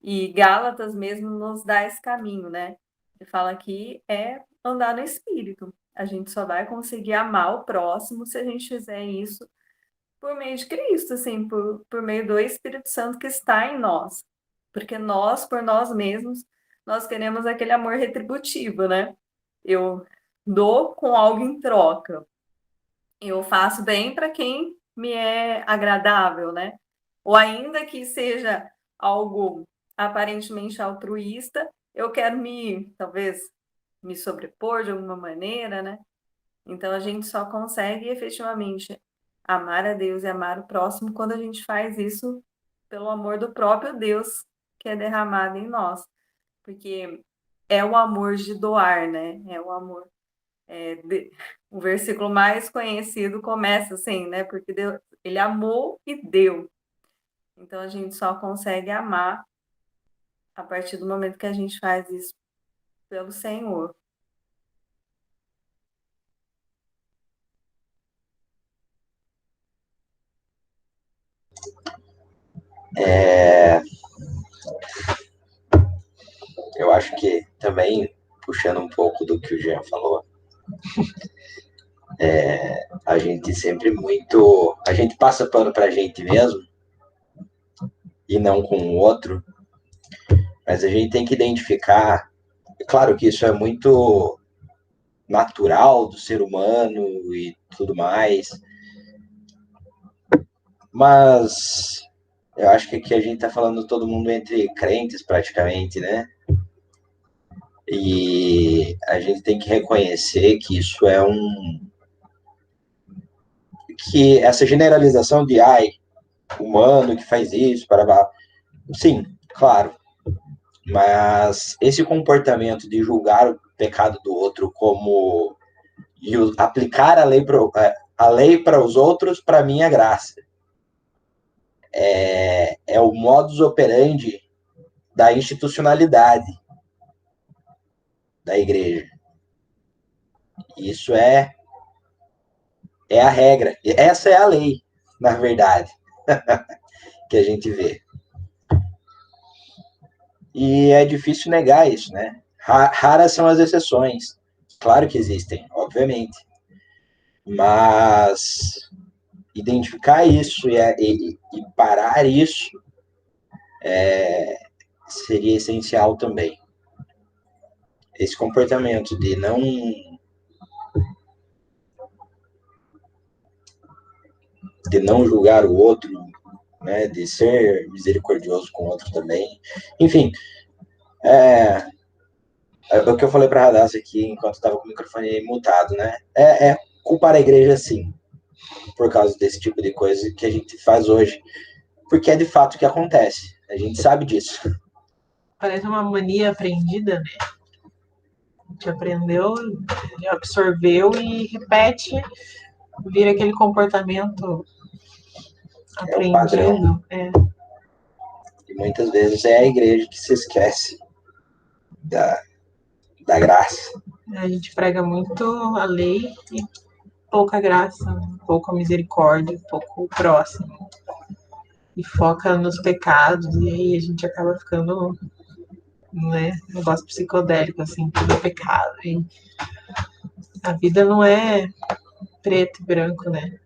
E Gálatas mesmo nos dá esse caminho, né? Ele fala que é andar no Espírito. A gente só vai conseguir amar o próximo se a gente fizer isso por meio de Cristo, assim, por meio do Espírito Santo que está em nós. Porque nós, por nós mesmos, nós queremos aquele amor retributivo, né? Eu dou com algo em troca. Eu faço bem para quem me é agradável, né? Ou ainda que seja algo aparentemente altruísta, eu quero talvez, me sobrepor de alguma maneira, né? Então a gente só consegue efetivamente amar a Deus e amar o próximo quando a gente faz isso pelo amor do próprio Deus que é derramado em nós. Porque é o amor de doar, né? É o amor. O versículo mais conhecido começa assim, né? Porque Deus, ele amou e deu. Então a gente só consegue amar a partir do momento que a gente faz isso pelo Senhor. Eu acho que também, puxando um pouco do que o Jean falou, a gente sempre a gente passa pano pra gente mesmo e não com o outro, mas a gente tem que identificar, claro que isso é muito natural do ser humano e tudo mais, mas eu acho que aqui a gente tá falando todo mundo entre crentes praticamente, né? E a gente tem que reconhecer que isso é que essa generalização de humano que faz isso, para sim, claro, mas esse comportamento de julgar o pecado do outro como e aplicar a lei para os outros, para mim é graça. É o modus operandi da institucionalidade da igreja. Isso é a regra. Essa é a lei, na verdade, que a gente vê. E é difícil negar isso, né? Raras são as exceções. Claro que existem, obviamente. Mas identificar isso e parar isso seria essencial também. Esse comportamento de não julgar o outro, né, de ser misericordioso com o outro também. Enfim, é o que eu falei para a Radassa aqui enquanto estava com o microfone mutado, né? É culpar a igreja, sim, por causa desse tipo de coisa que a gente faz hoje, porque é de fato o que acontece. A gente sabe disso. Parece uma mania aprendida, né? A gente aprendeu, absorveu e repete, vira aquele comportamento aprendido. É o padrão. E muitas vezes é a igreja que se esquece da graça. A gente prega muito a lei e pouca graça, pouca misericórdia, pouco próximo. E foca nos pecados, e aí a gente acaba ficando, né, um negócio psicodélico, assim, tudo é pecado. E a vida não é preto e branco, né?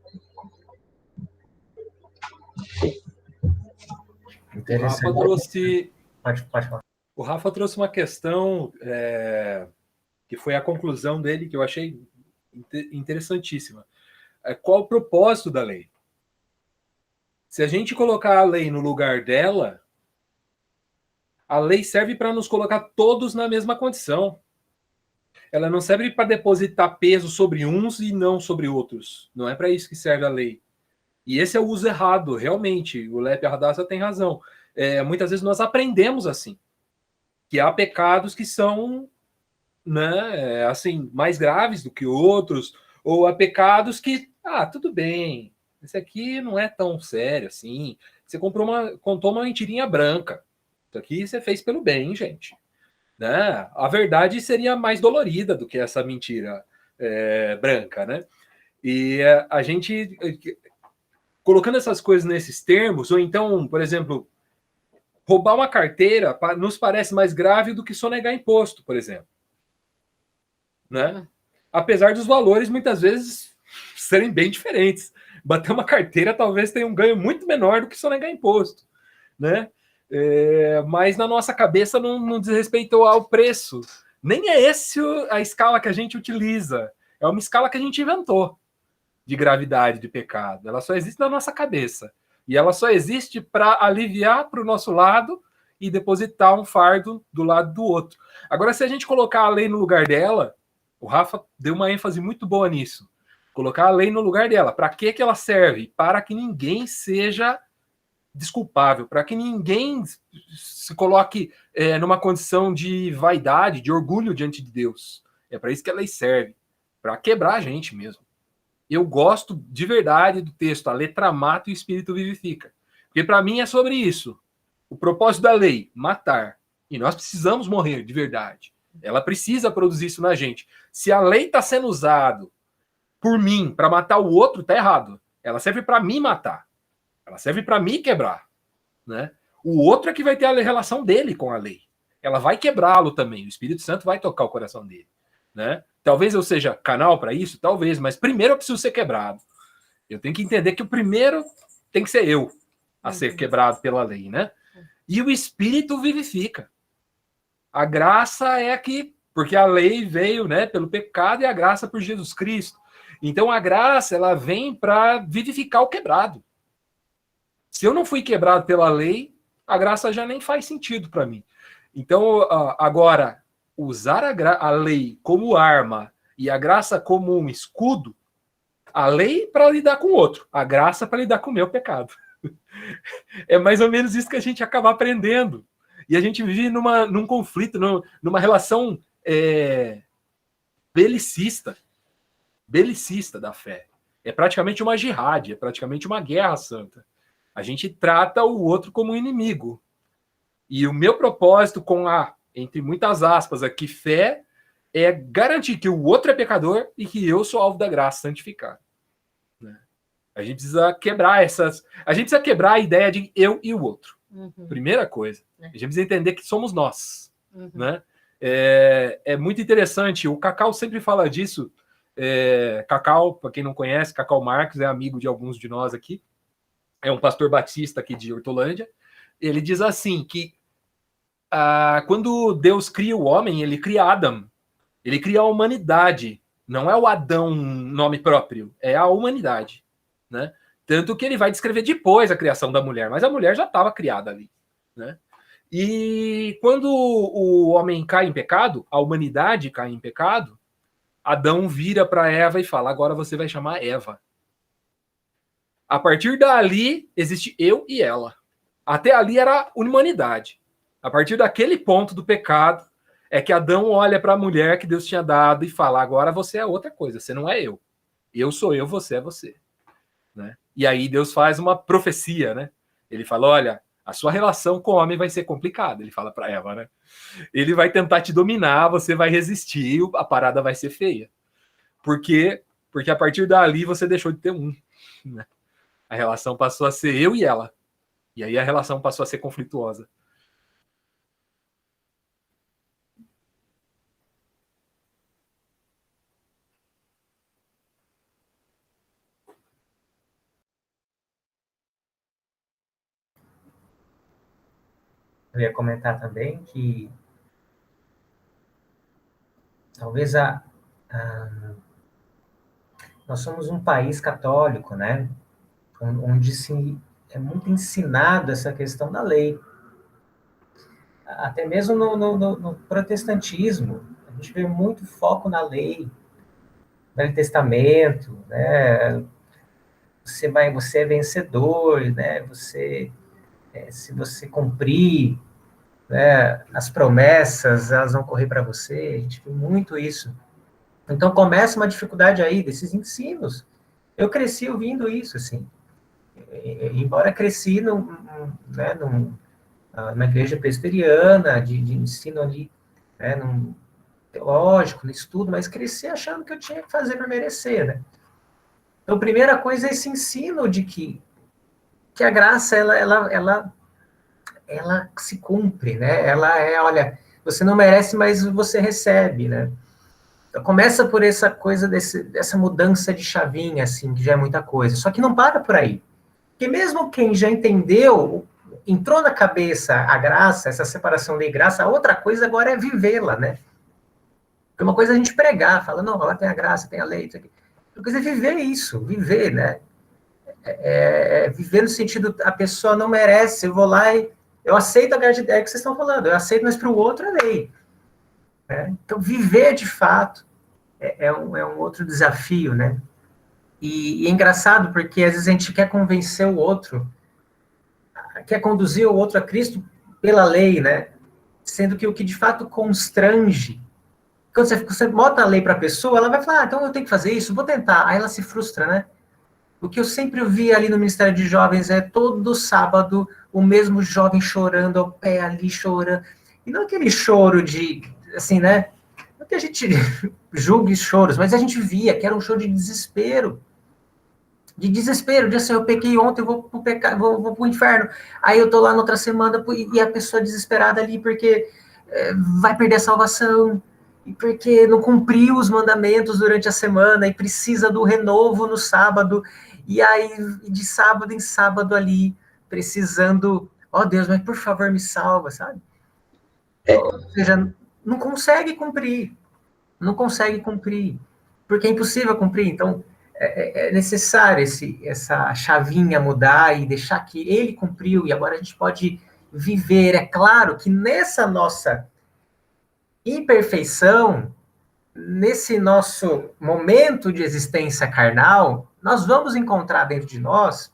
Interessante. Pode falar. O Rafa trouxe uma questão que foi a conclusão dele, que eu achei interessantíssima. Qual o propósito da lei? Se a gente colocar a lei no lugar dela, a lei serve para nos colocar todos na mesma condição. Ela não serve para depositar peso sobre uns e não sobre outros. Não é para isso que serve a lei. E esse é o uso errado, realmente. O Lepe Ardassa tem razão. Muitas vezes nós aprendemos assim, que há pecados que são, né, assim, mais graves do que outros, ou há pecados que, tudo bem, esse aqui não é tão sério assim. Você contou uma mentirinha branca. Isso aqui você fez pelo bem, gente. né? A verdade seria mais dolorida do que essa mentira branca, né? E a gente, colocando essas coisas nesses termos, ou então, por exemplo, roubar uma carteira nos parece mais grave do que sonegar imposto, por exemplo. Né? Apesar dos valores, muitas vezes, serem bem diferentes. Bater uma carteira talvez tenha um ganho muito menor do que sonegar imposto. Né? Mas na nossa cabeça não diz respeito ao preço. Nem é essa a escala que a gente utiliza. É uma escala que a gente inventou de gravidade de pecado. Ela só existe na nossa cabeça. E ela só existe para aliviar para o nosso lado e depositar um fardo do lado do outro. Agora, se a gente colocar a lei no lugar dela, o Rafa deu uma ênfase muito boa nisso. Colocar a lei no lugar dela. Para que ela serve? Para que ninguém seja desculpável, para que ninguém se coloque numa condição de vaidade, de orgulho diante de Deus. É para isso que a lei serve. Para quebrar a gente mesmo. Eu gosto de verdade do texto, a letra mata e o espírito vivifica. Porque para mim é sobre isso. O propósito da lei, matar. E nós precisamos morrer de verdade. Ela precisa produzir isso na gente. Se a lei está sendo usada por mim para matar o outro, está errado. Ela serve para me matar. Ela serve para me quebrar. Né? O outro é que vai ter a relação dele com a lei. Ela vai quebrá-lo também. O Espírito Santo vai tocar o coração dele. Né? Talvez eu seja canal para isso, talvez, mas primeiro eu preciso ser quebrado. Eu tenho que entender que o primeiro tem que ser eu a ser quebrado pela lei, né? E o Espírito vivifica. A graça é aqui, porque a lei veio, né, pelo pecado e a graça por Jesus Cristo. Então a graça, ela vem para vivificar o quebrado. Se eu não fui quebrado pela lei, a graça já nem faz sentido para mim. Então, agora, usar a lei como arma e a graça como um escudo, a lei para lidar com o outro, a graça para lidar com o meu pecado. É mais ou menos isso que a gente acaba aprendendo. E a gente vive num conflito, numa relação belicista da fé. É praticamente uma jihad, é praticamente uma guerra santa. A gente trata o outro como um inimigo. E o meu propósito com entre muitas aspas aqui, fé, é garantir que o outro é pecador e que eu sou alvo da graça santificada. Né? A gente precisa quebrar a gente precisa quebrar a ideia de eu e o outro. Uhum. Primeira coisa. A gente precisa entender que somos nós. Uhum. Né? É muito interessante. O Cacau sempre fala disso. Cacau, para quem não conhece, Cacau Marques é amigo de alguns de nós aqui. É um pastor batista aqui de Hortolândia. Ele diz assim que quando Deus cria o homem, ele cria Adão. Ele cria a humanidade. Não é o Adão nome próprio, é a humanidade. Né? Tanto que ele vai descrever depois a criação da mulher, mas a mulher já estava criada ali. Né? E quando o homem cai em pecado, a humanidade cai em pecado, Adão vira para Eva e fala, agora você vai chamar Eva. A partir dali, existe eu e ela. Até ali era humanidade. A partir daquele ponto do pecado, é que Adão olha para a mulher que Deus tinha dado e fala, agora você é outra coisa, você não é eu. Eu sou eu, você é você. Né? E aí Deus faz uma profecia, né? Ele fala, olha, a sua relação com o homem vai ser complicada, ele fala para Eva, né? Ele vai tentar te dominar, você vai resistir, a parada vai ser feia. Porque a partir dali você deixou de ter um. Né? A relação passou a ser eu e ela. E aí a relação passou a ser conflituosa. Eu ia comentar também que talvez nós somos um país católico, né? Onde é muito ensinado essa questão da lei. Até mesmo no protestantismo, a gente vê muito foco na lei, no Velho Testamento, né? Você é vencedor, né? Se você cumprir, né, as promessas, elas vão correr para você. A gente vê muito isso. Então começa uma dificuldade aí desses ensinos. Eu cresci ouvindo isso, assim. Embora cresci numa igreja presbiteriana, de ensino ali né, no teológico, no estudo, mas cresci achando que eu tinha que fazer para merecer, né? Então, a primeira coisa é esse ensino de que a graça, ela se cumpre, né? Ela é, olha, você não merece, mas você recebe, né? Então, começa por essa coisa dessa mudança de chavinha, assim, que já é muita coisa. Só que não para por aí. Porque mesmo quem já entendeu, entrou na cabeça a graça, essa separação lei e graça, a outra coisa agora é vivê-la, né? Porque uma coisa é a gente pregar, fala, não, lá tem a graça, tem a lei, isso aqui. Outra coisa é viver isso, viver, né? Viver no sentido, a pessoa não merece, eu vou lá e eu aceito a graça, é o que vocês estão falando, eu aceito, mas para o outro é lei. Né? Então, viver de fato é um outro desafio, né? E é engraçado porque às vezes a gente quer convencer o outro, quer conduzir o outro a Cristo pela lei, né? Sendo que o que de fato constrange, quando você bota a lei para a pessoa, ela vai falar, então eu tenho que fazer isso, vou tentar. Aí ela se frustra, né? O que eu sempre vi ali no Ministério de Jovens é todo sábado o mesmo jovem chorando ao pé ali, chorando. E não aquele choro de, assim, né? Não que a gente julgue choros, mas a gente via que era um choro de desespero. De desespero, de assim, eu pequei ontem, eu vou pro inferno. Aí eu tô lá na outra semana e a pessoa desesperada ali porque vai perder a salvação, e porque não cumpriu os mandamentos durante a semana e precisa do renovo no sábado, e aí de sábado em sábado ali, precisando, ó Deus, mas por favor me salva, sabe? Ou seja, não consegue cumprir, porque é impossível cumprir, então é necessário essa chavinha mudar e deixar que ele cumpriu, e agora a gente pode viver. É claro que nessa nossa imperfeição, nesse nosso momento de existência carnal, nós vamos encontrar dentro de nós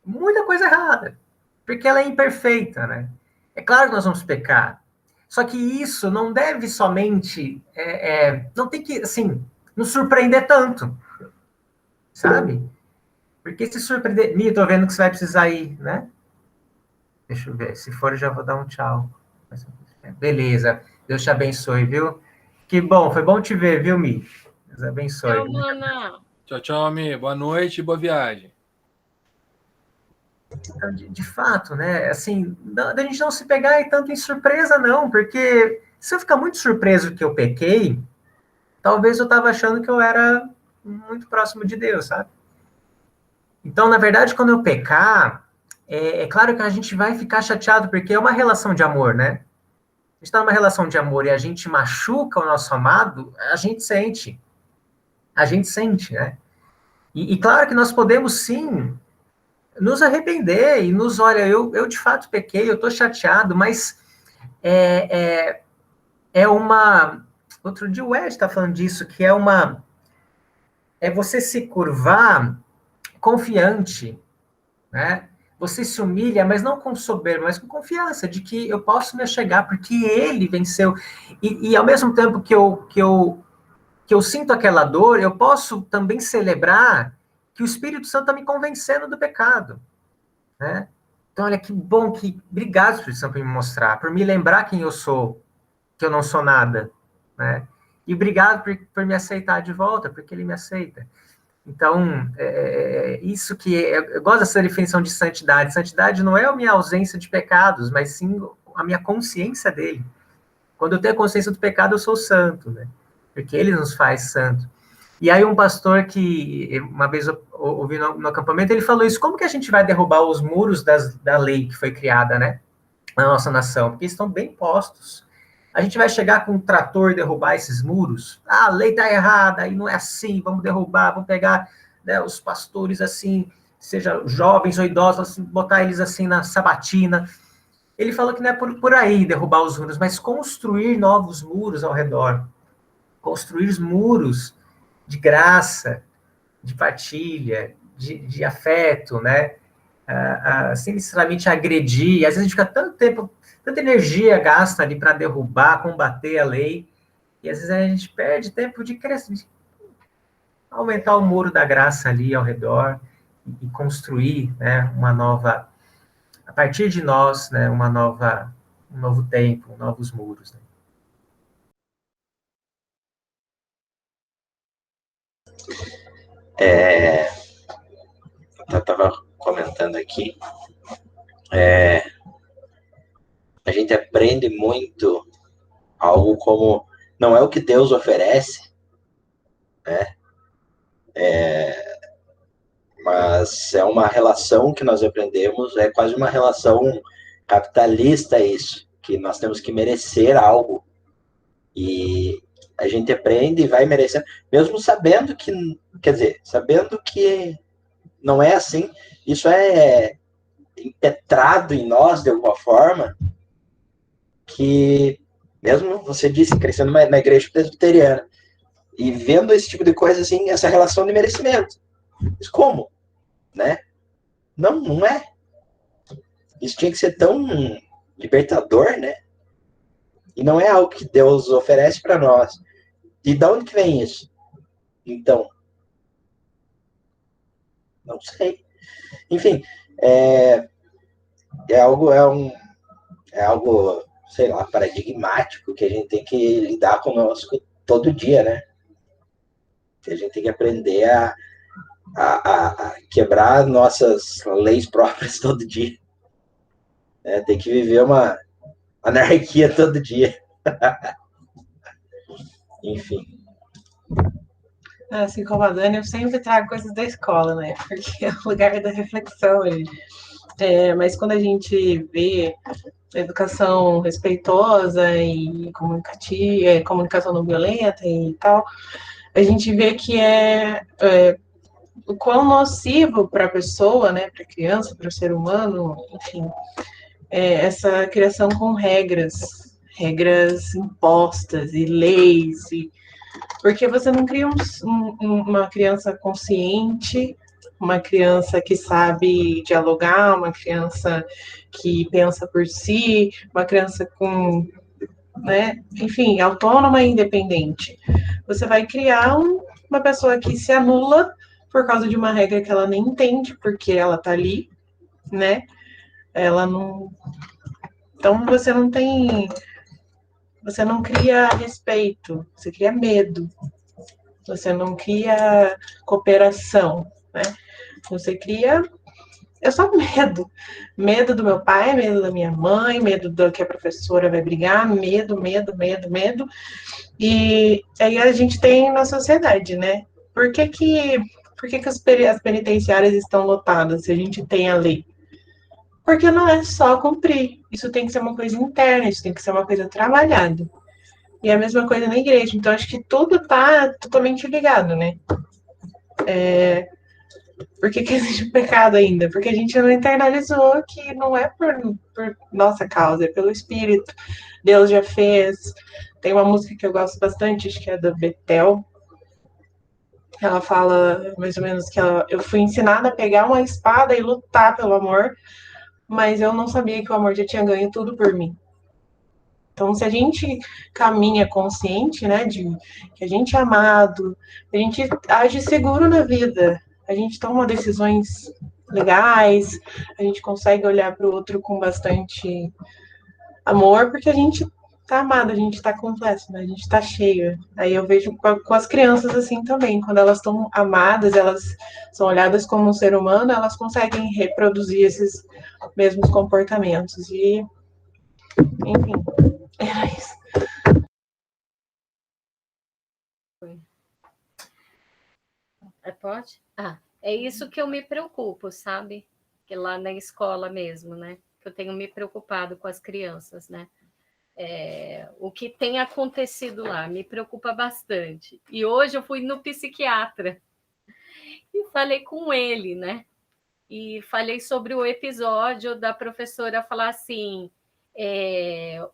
muita coisa errada, porque ela é imperfeita, né? É claro que nós vamos pecar, só que isso não deve somente, não tem que, assim, nos surpreender tanto, sabe? Porque se surpreender... Mi, tô vendo que você vai precisar ir, né? Deixa eu ver, se for eu já vou dar um tchau. Beleza, Deus te abençoe, viu? Que bom, foi bom te ver, viu, Mi? Deus abençoe. Tchau, Mana. Tchau, tchau, Mi. Boa noite e boa viagem. Então, de fato, né, assim, da gente não se pegar tanto em surpresa, não, porque se eu ficar muito surpreso que eu pequei, talvez eu estava achando que eu era muito próximo de Deus, sabe? Então, na verdade, quando eu pecar, é claro que a gente vai ficar chateado, porque é uma relação de amor, né? A gente está numa relação de amor e a gente machuca o nosso amado, a gente sente, né? E claro que nós podemos, sim, nos arrepender e olha, eu de fato pequei, eu estou chateado, mas uma... Outro dia o Ed está falando disso, que é você se curvar confiante, né? Você se humilha, mas não com soberba, mas com confiança de que eu posso me achegar, porque ele venceu. E ao mesmo tempo que eu sinto aquela dor, eu posso também celebrar que o Espírito Santo está me convencendo do pecado, né? Então, olha, que bom, obrigado, Espírito Santo, por me mostrar, por me lembrar quem eu sou, que eu não sou nada, né? E obrigado por me aceitar de volta, porque ele me aceita. Então, isso que... eu gosto dessa definição de santidade. Santidade não é a minha ausência de pecados, mas sim a minha consciência dele. Quando eu tenho a consciência do pecado, eu sou santo, né? Porque ele nos faz santo. E aí um pastor que, uma vez eu ouvi no acampamento, ele falou isso: como que a gente vai derrubar os muros da lei que foi criada, né, na nossa nação? Porque estão bem postos. A gente vai chegar com um trator e derrubar esses muros? Ah, a lei está errada, e não é assim, vamos derrubar, vamos pegar, né, os pastores assim, seja jovens ou idosos, assim, botar eles assim na sabatina. Ele falou que não é por aí derrubar os muros, mas construir novos muros ao redor. Construir muros de graça, de partilha, de afeto, né? Sem necessariamente agredir. Às vezes a gente fica tanto tempo, tanta energia gasta ali para derrubar, combater a lei, e às vezes a gente perde tempo de crescer, de aumentar o muro da graça ali ao redor e construir, né, uma nova, a partir de nós, né, um novo tempo, novos muros. Né? Eu estava comentando aqui, a gente aprende muito algo como não é o que Deus oferece, né? Mas é uma relação que nós aprendemos, é quase uma relação capitalista isso, que nós temos que merecer algo. E a gente aprende e vai merecendo, mesmo sabendo que, quer dizer, sabendo que não é assim, isso é impetrado em nós de alguma forma, que mesmo você disse, crescendo na igreja presbiteriana, e vendo esse tipo de coisa assim, essa relação de merecimento. Mas como? Né? Não é. Isso tinha que ser tão libertador, né? E não é algo que Deus oferece para nós. E de onde que vem isso? Então, não sei. Enfim, é algo, sei lá, paradigmático que a gente tem que lidar conosco todo dia, né? Que a gente tem que aprender a quebrar nossas leis próprias todo dia. Tem que viver uma anarquia todo dia. Enfim. Assim como a Dani, eu sempre trago coisas da escola, né? Porque é o lugar da reflexão ali. Mas quando a gente vê educação respeitosa e comunicação não violenta e tal, a gente vê que o quão nocivo para a pessoa, né, para a criança, para o ser humano, enfim, essa criação com regras impostas e leis, porque você não cria uma criança consciente, uma criança que sabe dialogar, uma criança que pensa por si, uma criança com, né, enfim, autônoma e independente. Você vai criar uma pessoa que se anula por causa de uma regra que ela nem entende, porque ela tá ali, né? Ela não. Então você não tem. Você não cria respeito, você cria medo. Você não cria cooperação, né? Você cria só medo. Medo do meu pai, medo da minha mãe, medo do que a professora vai brigar, medo. E aí a gente tem na sociedade, né? Por que as penitenciárias estão lotadas se a gente tem a lei? Porque não é só cumprir. Isso tem que ser uma coisa interna, isso tem que ser uma coisa trabalhada. E a mesma coisa na igreja. Então, acho que tudo está totalmente ligado, né? Por que existe o pecado ainda? Porque a gente não internalizou que não é por nossa causa, é pelo Espírito. Deus já fez. Tem uma música que eu gosto bastante, acho que é da Betel. Ela fala mais ou menos que eu fui ensinada a pegar uma espada e lutar pelo amor, mas eu não sabia que o amor já tinha ganho tudo por mim. Então, se a gente caminha consciente, né, de que a gente é amado, a gente age seguro na vida, a gente toma decisões legais, a gente consegue olhar para o outro com bastante amor, porque a gente tá amado, a gente tá completo, né? A gente tá cheio. Aí eu vejo com as crianças assim também, quando elas estão amadas, elas são olhadas como um ser humano, elas conseguem reproduzir esses mesmos comportamentos. E, enfim, era isso. Pode? É isso que eu me preocupo, sabe? Que lá na escola mesmo, né? Que eu tenho me preocupado com as crianças, né? O que tem acontecido lá me preocupa bastante. E hoje eu fui no psiquiatra e falei com ele, né? E falei sobre o episódio da professora falar assim: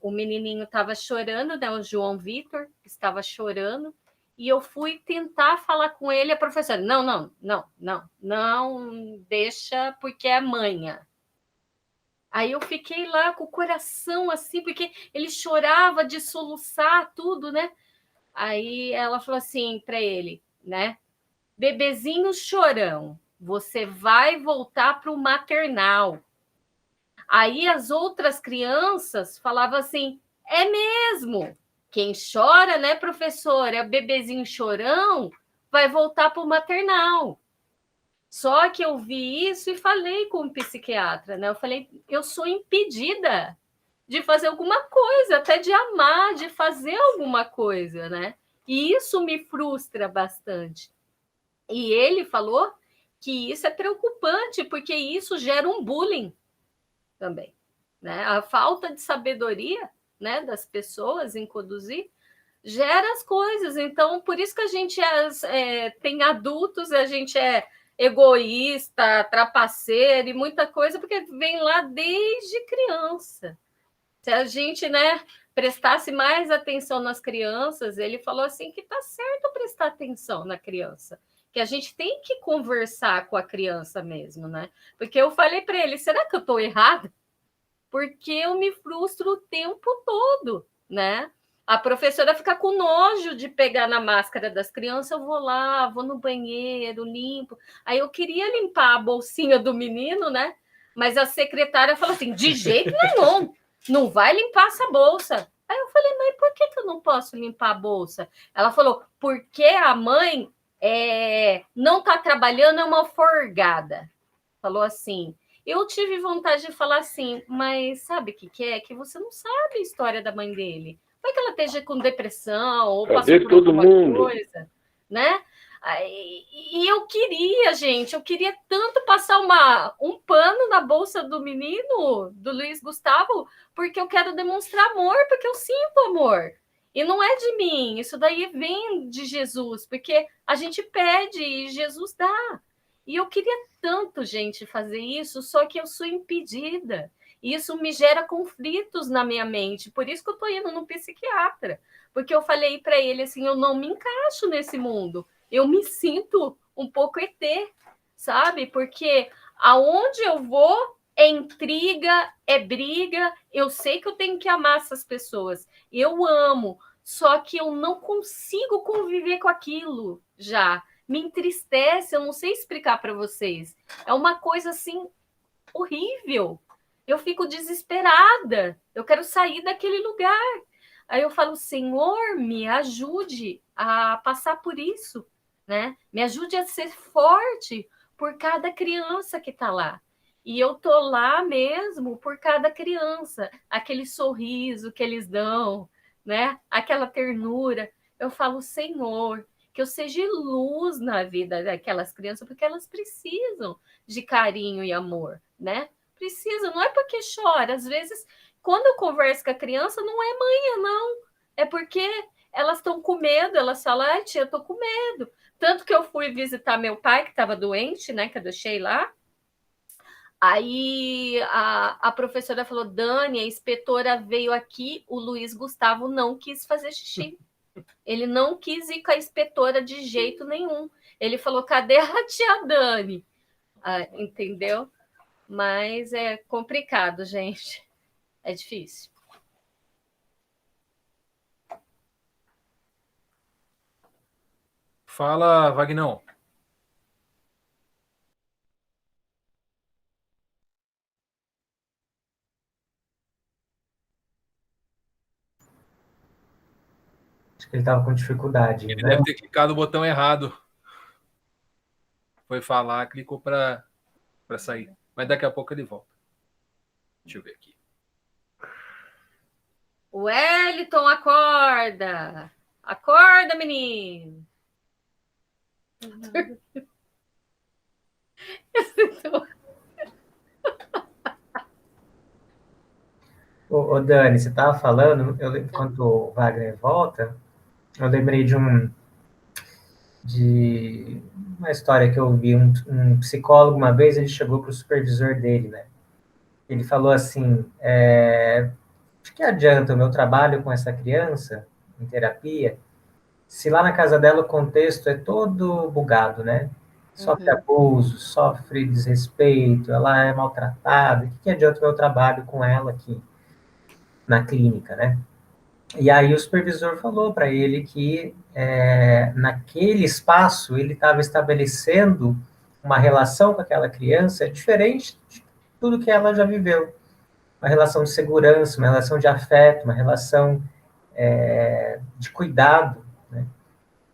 o menininho estava chorando, né? O João Vitor estava chorando. E eu fui tentar falar com ele, a professora, não, deixa, porque é manha. Aí eu fiquei lá com o coração assim, porque ele chorava de soluçar tudo, né? Aí ela falou assim para ele, né? Bebezinho chorão, você vai voltar para o maternal. Aí as outras crianças falavam assim, é mesmo? Quem chora, né, professora? É o bebezinho chorão, vai voltar para o maternal. Só que eu vi isso e falei com o psiquiatra, né? Eu falei, eu sou impedida de fazer alguma coisa, até de amar, de fazer alguma coisa, né? E isso me frustra bastante. E ele falou que isso é preocupante, porque isso gera um bullying também, né? A falta de sabedoria, né, das pessoas em conduzir gera as coisas. Então, por isso que a gente tem adultos, a gente é egoísta, trapaceiro e muita coisa, porque vem lá desde criança. Se a gente, né, prestasse mais atenção nas crianças, ele falou assim que tá certo prestar atenção na criança, que a gente tem que conversar com a criança mesmo, né? Porque eu falei para ele, será que eu estou errada? Porque eu me frustro o tempo todo, né? A professora fica com nojo de pegar na máscara das crianças, eu vou lá, vou no banheiro, limpo. Aí eu queria limpar a bolsinha do menino, né? Mas a secretária falou assim, de jeito nenhum, não vai limpar essa bolsa. Aí eu falei, mas por que eu não posso limpar a bolsa? Ela falou, porque a mãe não está trabalhando, é uma forgada. Falou assim. Eu tive vontade de falar assim, mas sabe o que é? Que você não sabe a história da mãe dele. Vai que ela esteja com depressão ou passou por alguma coisa, né? E eu queria, gente, eu queria tanto passar um pano na bolsa do menino, do Luiz Gustavo, porque eu quero demonstrar amor, porque eu sinto amor. E não é de mim, isso daí vem de Jesus, porque a gente pede e Jesus dá. E eu queria tanto, gente, fazer isso, só que eu sou impedida. Isso me gera conflitos na minha mente. Por isso que eu estou indo no psiquiatra. Porque eu falei para ele assim, eu não me encaixo nesse mundo. Eu me sinto um pouco ET, sabe? Porque aonde eu vou é intriga, é briga. Eu sei que eu tenho que amar essas pessoas. Eu amo, só que eu não consigo conviver com aquilo já. Me entristece, eu não sei explicar para vocês. É uma coisa assim horrível. Eu fico desesperada. Eu quero sair daquele lugar. Aí eu falo, Senhor, me ajude a passar por isso, né? Me ajude a ser forte por cada criança que está lá. E eu tô lá mesmo por cada criança, aquele sorriso que eles dão, né? Aquela ternura. Eu falo, Senhor, que eu seja luz na vida daquelas crianças, porque elas precisam de carinho e amor, né? Precisam, não é porque chora. Às vezes, quando eu converso com a criança, não é manha, não. É porque elas estão com medo, elas falam, ai, tia, eu tô com medo. Tanto que eu fui visitar meu pai, que estava doente, né? Que eu deixei lá. Aí a professora falou, Dani, a inspetora veio aqui, o Luiz Gustavo não quis fazer xixi. Ele não quis ir com a inspetora de jeito nenhum. Ele falou, cadê a tia Dani? Entendeu? Mas é complicado, gente. É difícil. Fala, Vagnão. Acho que ele estava com dificuldade, Ele né? deve ter clicado no botão errado. Foi falar, clicou para sair. Mas daqui a pouco ele volta. Deixa eu ver aqui. Wellington, acorda! Acorda, menino! Ô, Dani, você estava falando, enquanto o Wagner volta, eu lembrei de uma história que eu vi. Um psicólogo, uma vez, ele chegou para o supervisor dele, né? Ele falou assim, de que adianta o meu trabalho com essa criança, em terapia, se lá na casa dela o contexto é todo bugado, né? Sofre abuso, sofre desrespeito, ela é maltratada, o que adianta o meu trabalho com ela aqui na clínica, né? E aí o supervisor falou para ele que naquele espaço ele estava estabelecendo uma relação com aquela criança diferente de tudo que ela já viveu. Uma relação de segurança, uma relação de afeto, uma relação de cuidado, né?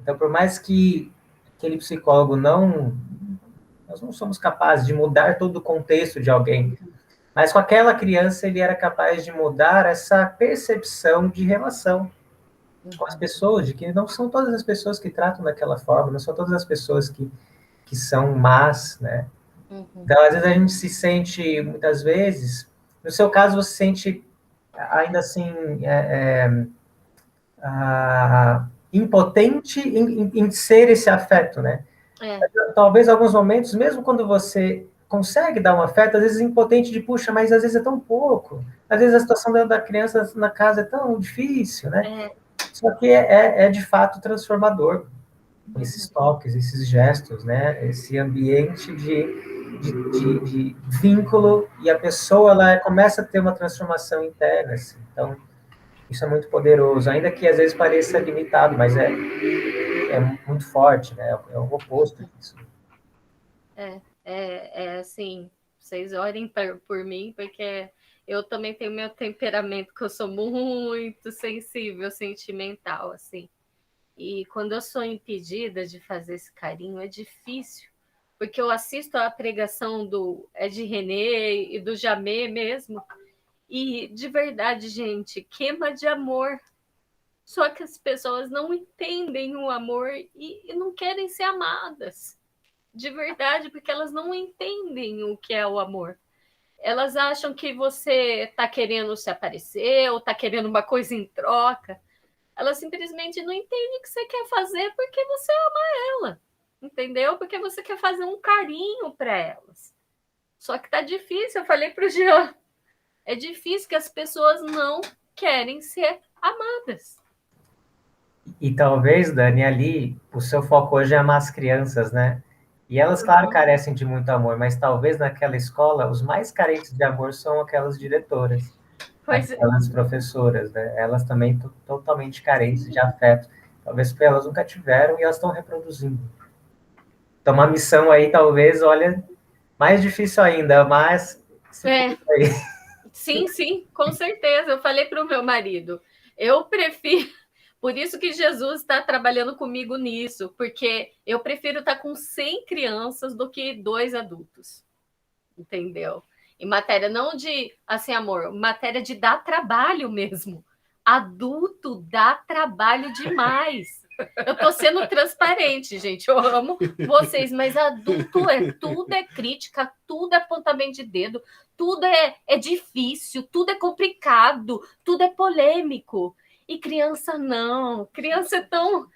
Então, por mais que aquele psicólogo nós não somos capazes de mudar todo o contexto de alguém, mas com aquela criança ele era capaz de mudar essa percepção de relação com as pessoas, de que não são todas as pessoas que tratam daquela forma, não são todas as pessoas que são más, né? Então, às vezes a gente se sente, muitas vezes, no seu caso você se sente ainda assim impotente em ser esse afeto, né? Talvez em alguns momentos, mesmo quando você consegue dar um afeto, às vezes impotente de, puxa, mas às vezes é tão pouco. Às vezes a situação da criança na casa é tão difícil, né? Só que é de fato transformador. Esses toques, esses gestos, né? Esse ambiente de vínculo, e a pessoa ela começa a ter uma transformação interna. Assim. Então, isso é muito poderoso, ainda que às vezes pareça limitado, mas é muito forte, né? É o oposto disso. Assim, vocês orem por mim, porque eu também tenho meu temperamento, que eu sou muito sensível, sentimental, assim. E quando eu sou impedida de fazer esse carinho, é difícil, porque eu assisto a pregação do Ed René e do Jamê mesmo, e de verdade, gente, queima de amor. Só que as pessoas não entendem o amor e não querem ser amadas. De verdade, porque elas não entendem o que é o amor. Elas acham que você está querendo se aparecer ou está querendo uma coisa em troca. Elas simplesmente não entendem o que você quer fazer porque você ama ela, entendeu? Porque você quer fazer um carinho para elas. Só que tá difícil, eu falei para o Jean, é difícil que as pessoas não querem ser amadas. E talvez, Dani, ali, o seu foco hoje é amar as crianças, né? E elas, claro, carecem de muito amor, mas talvez naquela escola, os mais carentes de amor são aquelas diretoras, aquelas professoras, né? Elas também totalmente carentes de afeto. Talvez porque elas nunca tiveram e elas estão reproduzindo. Então, uma missão aí, talvez, olha, mais difícil ainda, mas... Sim, com certeza. Eu falei para o meu marido, eu prefiro... Por isso que Jesus está trabalhando comigo nisso, porque eu prefiro estar com 100 crianças do que 2 adultos, entendeu? Em matéria não de, assim, amor, matéria de dar trabalho mesmo. Adulto dá trabalho demais. Eu estou sendo transparente, gente, eu amo vocês, mas adulto tudo é crítica, tudo é apontamento de dedo, tudo é difícil, tudo é complicado, tudo é polêmico. E criança não, criança é tão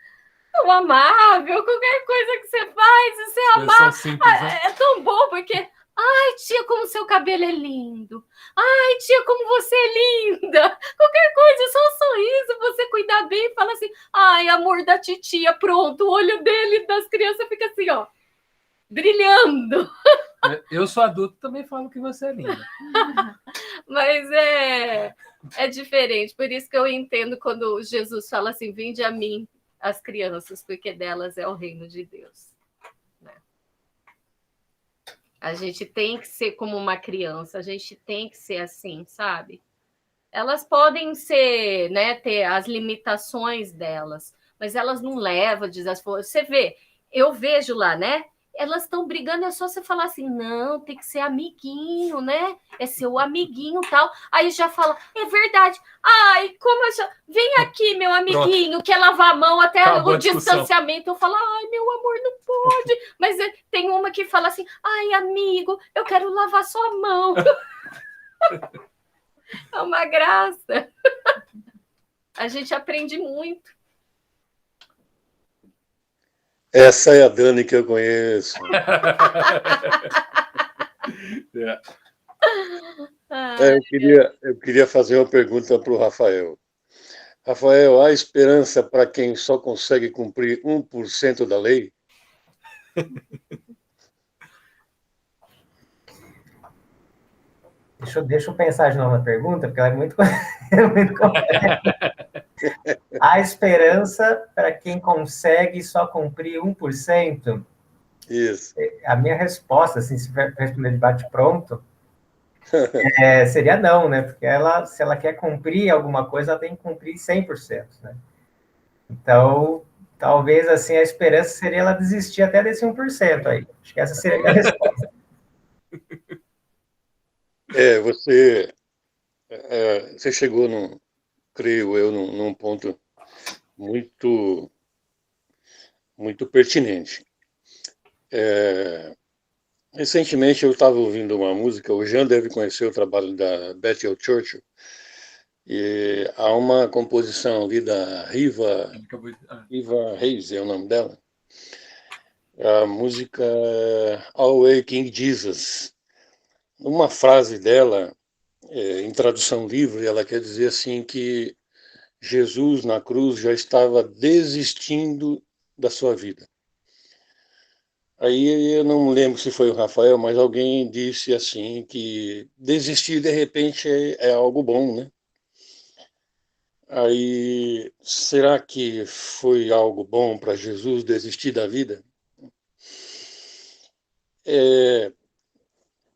amável, qualquer coisa que você faz, você amar, simples, né? É tão bom, porque, ai, tia, como seu cabelo é lindo, ai, tia, como você é linda, qualquer coisa, só um sorriso, você cuidar bem e fala assim, ai, amor da titia, pronto, o olho dele, das crianças, fica assim, ó, brilhando. Eu sou adulto, também falo que você é linda. Mas é diferente, por isso que eu entendo quando Jesus fala assim, vinde a mim as crianças, porque delas é o reino de Deus. Né? A gente tem que ser como uma criança, a gente tem que ser assim, sabe? Elas podem ser, né, ter as limitações delas, mas elas não levam desaforo. Você vê, eu vejo lá, né? Elas estão brigando, é só você falar assim, não, tem que ser amiguinho, né? É seu amiguinho tal. Aí já fala, é verdade. Ai, como eu já... Vem aqui, meu amiguinho, Pronto. Quer lavar a mão até acabou o distanciamento. Eu falo, ai, meu amor, não pode. Mas tem uma que fala assim, ai, amigo, eu quero lavar sua mão. É uma graça. A gente aprende muito. Essa é a Dani que eu conheço. Eu queria fazer uma pergunta para o Rafael. Rafael, há esperança para quem só consegue cumprir 1% da lei? Deixa eu pensar de novo na pergunta, porque ela é muito complexa. Há esperança para quem consegue só cumprir 1%? Isso. A minha resposta, assim, se responder de bate-pronto, seria não, né? Porque se ela quer cumprir alguma coisa, ela tem que cumprir 100%, né? Então, talvez, assim, a esperança seria ela desistir até desse 1% aí. Acho que essa seria a resposta. Você chegou, creio eu, num ponto muito, muito pertinente. Recentemente eu estava ouvindo uma música, o Jean deve conhecer o trabalho da Bethel Churchill, e há uma composição ali da Riva Reis, é o nome dela, a música Away King Jesus. Uma frase dela, em tradução livre, ela quer dizer assim que Jesus na cruz já estava desistindo da sua vida. Aí eu não lembro se foi o Rafael, mas alguém disse assim que desistir de repente é algo bom, né? Aí, será que foi algo bom para Jesus desistir da vida?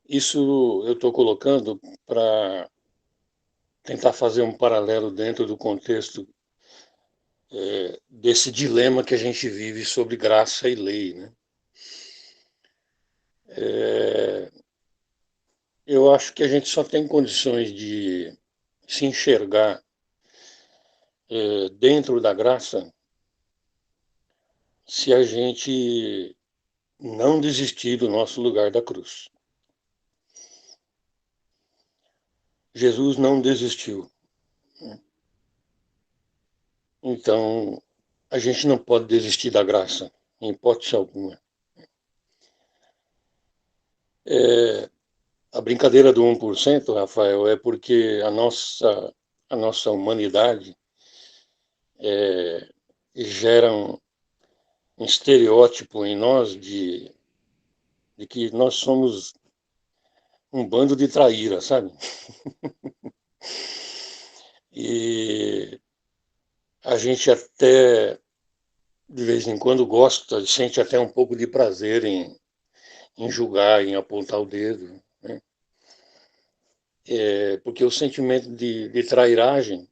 Isso eu estou colocando para tentar fazer um paralelo dentro do contexto desse dilema que a gente vive sobre graça e lei, né? Eu acho que a gente só tem condições de se enxergar dentro da graça se a gente não desistir do nosso lugar da cruz. Jesus não desistiu. Então, a gente não pode desistir da graça, em hipótese alguma. A brincadeira do 1%, Rafael, é porque a nossa humanidade gera um estereótipo em nós de que nós somos um bando de traíra, sabe? E a gente até, de vez em quando, gosta, sente até um pouco de prazer em julgar, em apontar o dedo, né? Porque o sentimento de trairagem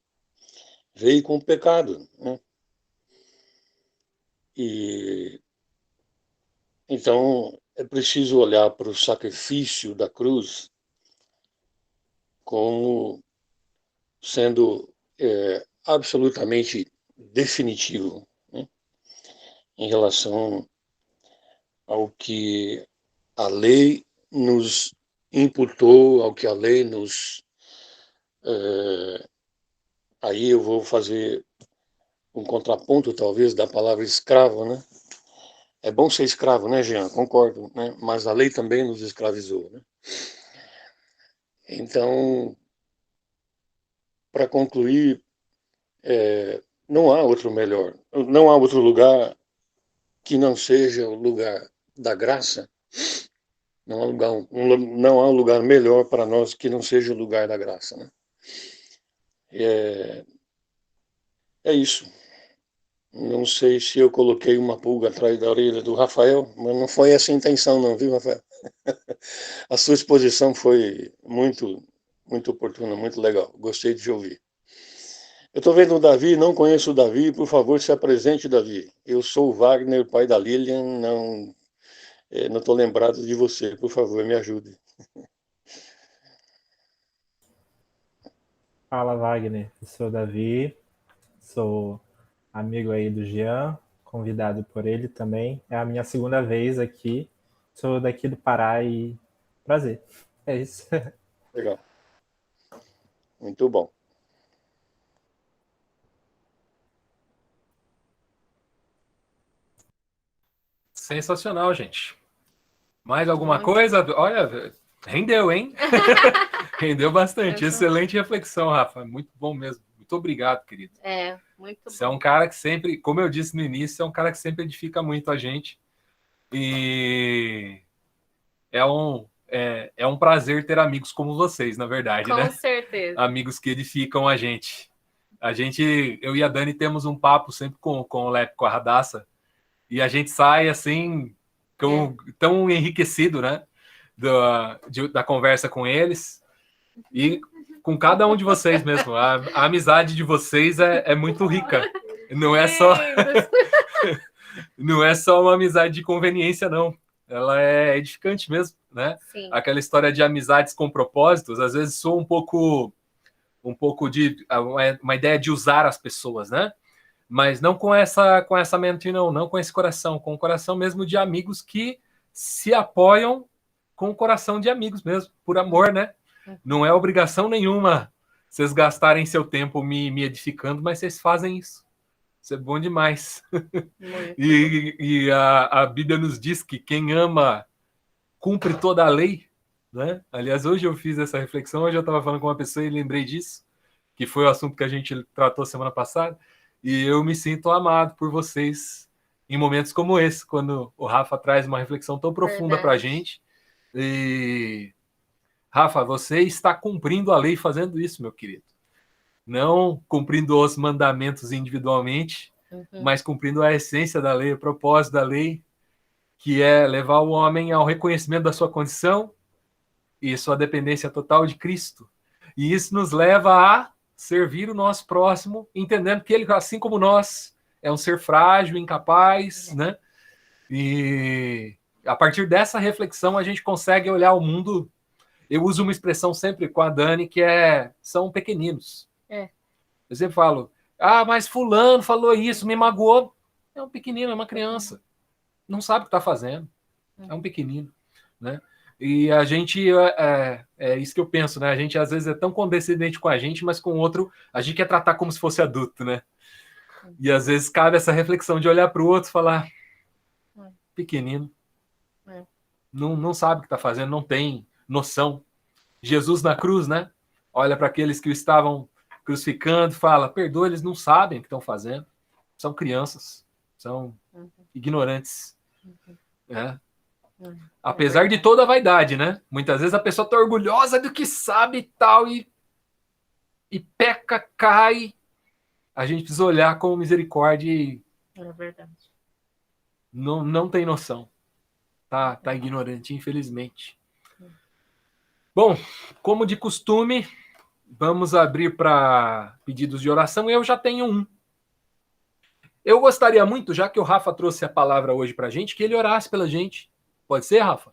veio com o pecado, né? E então é preciso olhar para o sacrifício da cruz como sendo absolutamente definitivo, né, em relação ao que a lei nos imputou, ao que a lei nos... aí eu vou fazer um contraponto, talvez, da palavra escravo, né? É bom ser escravo, né, Jean? Concordo, né? Mas a lei também nos escravizou, né? Então, para concluir, não há outro melhor, não há outro lugar que não seja o lugar da graça. Não há um lugar melhor para nós que não seja o lugar da graça, né? É isso. Não sei se eu coloquei uma pulga atrás da orelha do Rafael, mas não foi essa a intenção não, viu, Rafael? A sua exposição foi muito, muito oportuna, muito legal. Gostei de te ouvir. Eu estou vendo o Davi, não conheço o Davi, por favor, se apresente, Davi. Eu sou o Wagner, pai da Lilian, não estou lembrado de você, por favor, me ajude. Fala, Wagner. Eu sou o Davi, sou amigo aí do Jean, convidado por ele também. É a minha segunda vez aqui. Sou daqui do Pará e prazer. É isso. Legal. Muito bom. Sensacional, gente. Mais alguma coisa? Olha, rendeu, hein? Rendeu bastante. Excelente reflexão, Rafa. Muito bom mesmo. Muito obrigado, querido. Muito bom. Você é um cara que sempre, como eu disse no início, é um cara que sempre edifica muito a gente. E é um prazer ter amigos como vocês, na verdade, né? Com certeza. Amigos que edificam a gente. Eu e a Dani temos um papo sempre com o Lepe, com a Radassa, e a gente sai assim, tão enriquecido, né? Da conversa com eles. E com cada um de vocês mesmo. A amizade de vocês é muito rica. Não é só... Não é só uma amizade de conveniência, não. Ela é edificante mesmo, né? Sim. Aquela história de amizades com propósitos, às vezes soa um pouco de uma ideia de usar as pessoas, né? Mas não com essa mente, não com esse coração, com o coração mesmo de amigos que se apoiam com o coração de amigos mesmo, por amor, né? Não é obrigação nenhuma vocês gastarem seu tempo me edificando, mas vocês fazem isso. Isso é bom demais. E a Bíblia nos diz que quem ama cumpre toda a lei, né? Aliás, hoje eu fiz essa reflexão, hoje eu estava falando com uma pessoa e lembrei disso, que foi o assunto que a gente tratou semana passada, e eu me sinto amado por vocês em momentos como esse, quando o Rafa traz uma reflexão tão profunda para a gente. E, Rafa, você está cumprindo a lei fazendo isso, meu querido. Não cumprindo os mandamentos individualmente, mas cumprindo a essência da lei, o propósito da lei, que é levar o homem ao reconhecimento da sua condição e sua dependência total de Cristo. E isso nos leva a servir o nosso próximo, entendendo que ele, assim como nós, é um ser frágil, incapaz, né? E a partir dessa reflexão a gente consegue olhar o mundo. Eu uso uma expressão sempre com a Dani, que são pequeninos. Eu sempre falo, mas fulano falou isso, me magoou. É um pequenino, é uma criança. Não sabe o que está fazendo. É um pequenino, né? E a gente, é isso que eu penso, né? A gente às vezes é tão condescendente com a gente, mas com o outro a gente quer tratar como se fosse adulto, né? E às vezes cabe essa reflexão de olhar para o outro e falar, pequenino, não sabe o que está fazendo, não tem noção. Jesus na cruz, né? Olha para aqueles que o estavam crucificando, fala, perdoa, eles não sabem o que estão fazendo. São crianças, são ignorantes. Apesar de toda a vaidade, né? Muitas vezes a pessoa está orgulhosa do que sabe e tal, e peca, cai. A gente precisa olhar com misericórdia e não tem noção. Tá ignorante, infelizmente. Bom, como de costume, vamos abrir para pedidos de oração. Eu já tenho um. Eu gostaria muito, já que o Rafa trouxe a palavra hoje para a gente, que ele orasse pela gente. Pode ser, Rafa?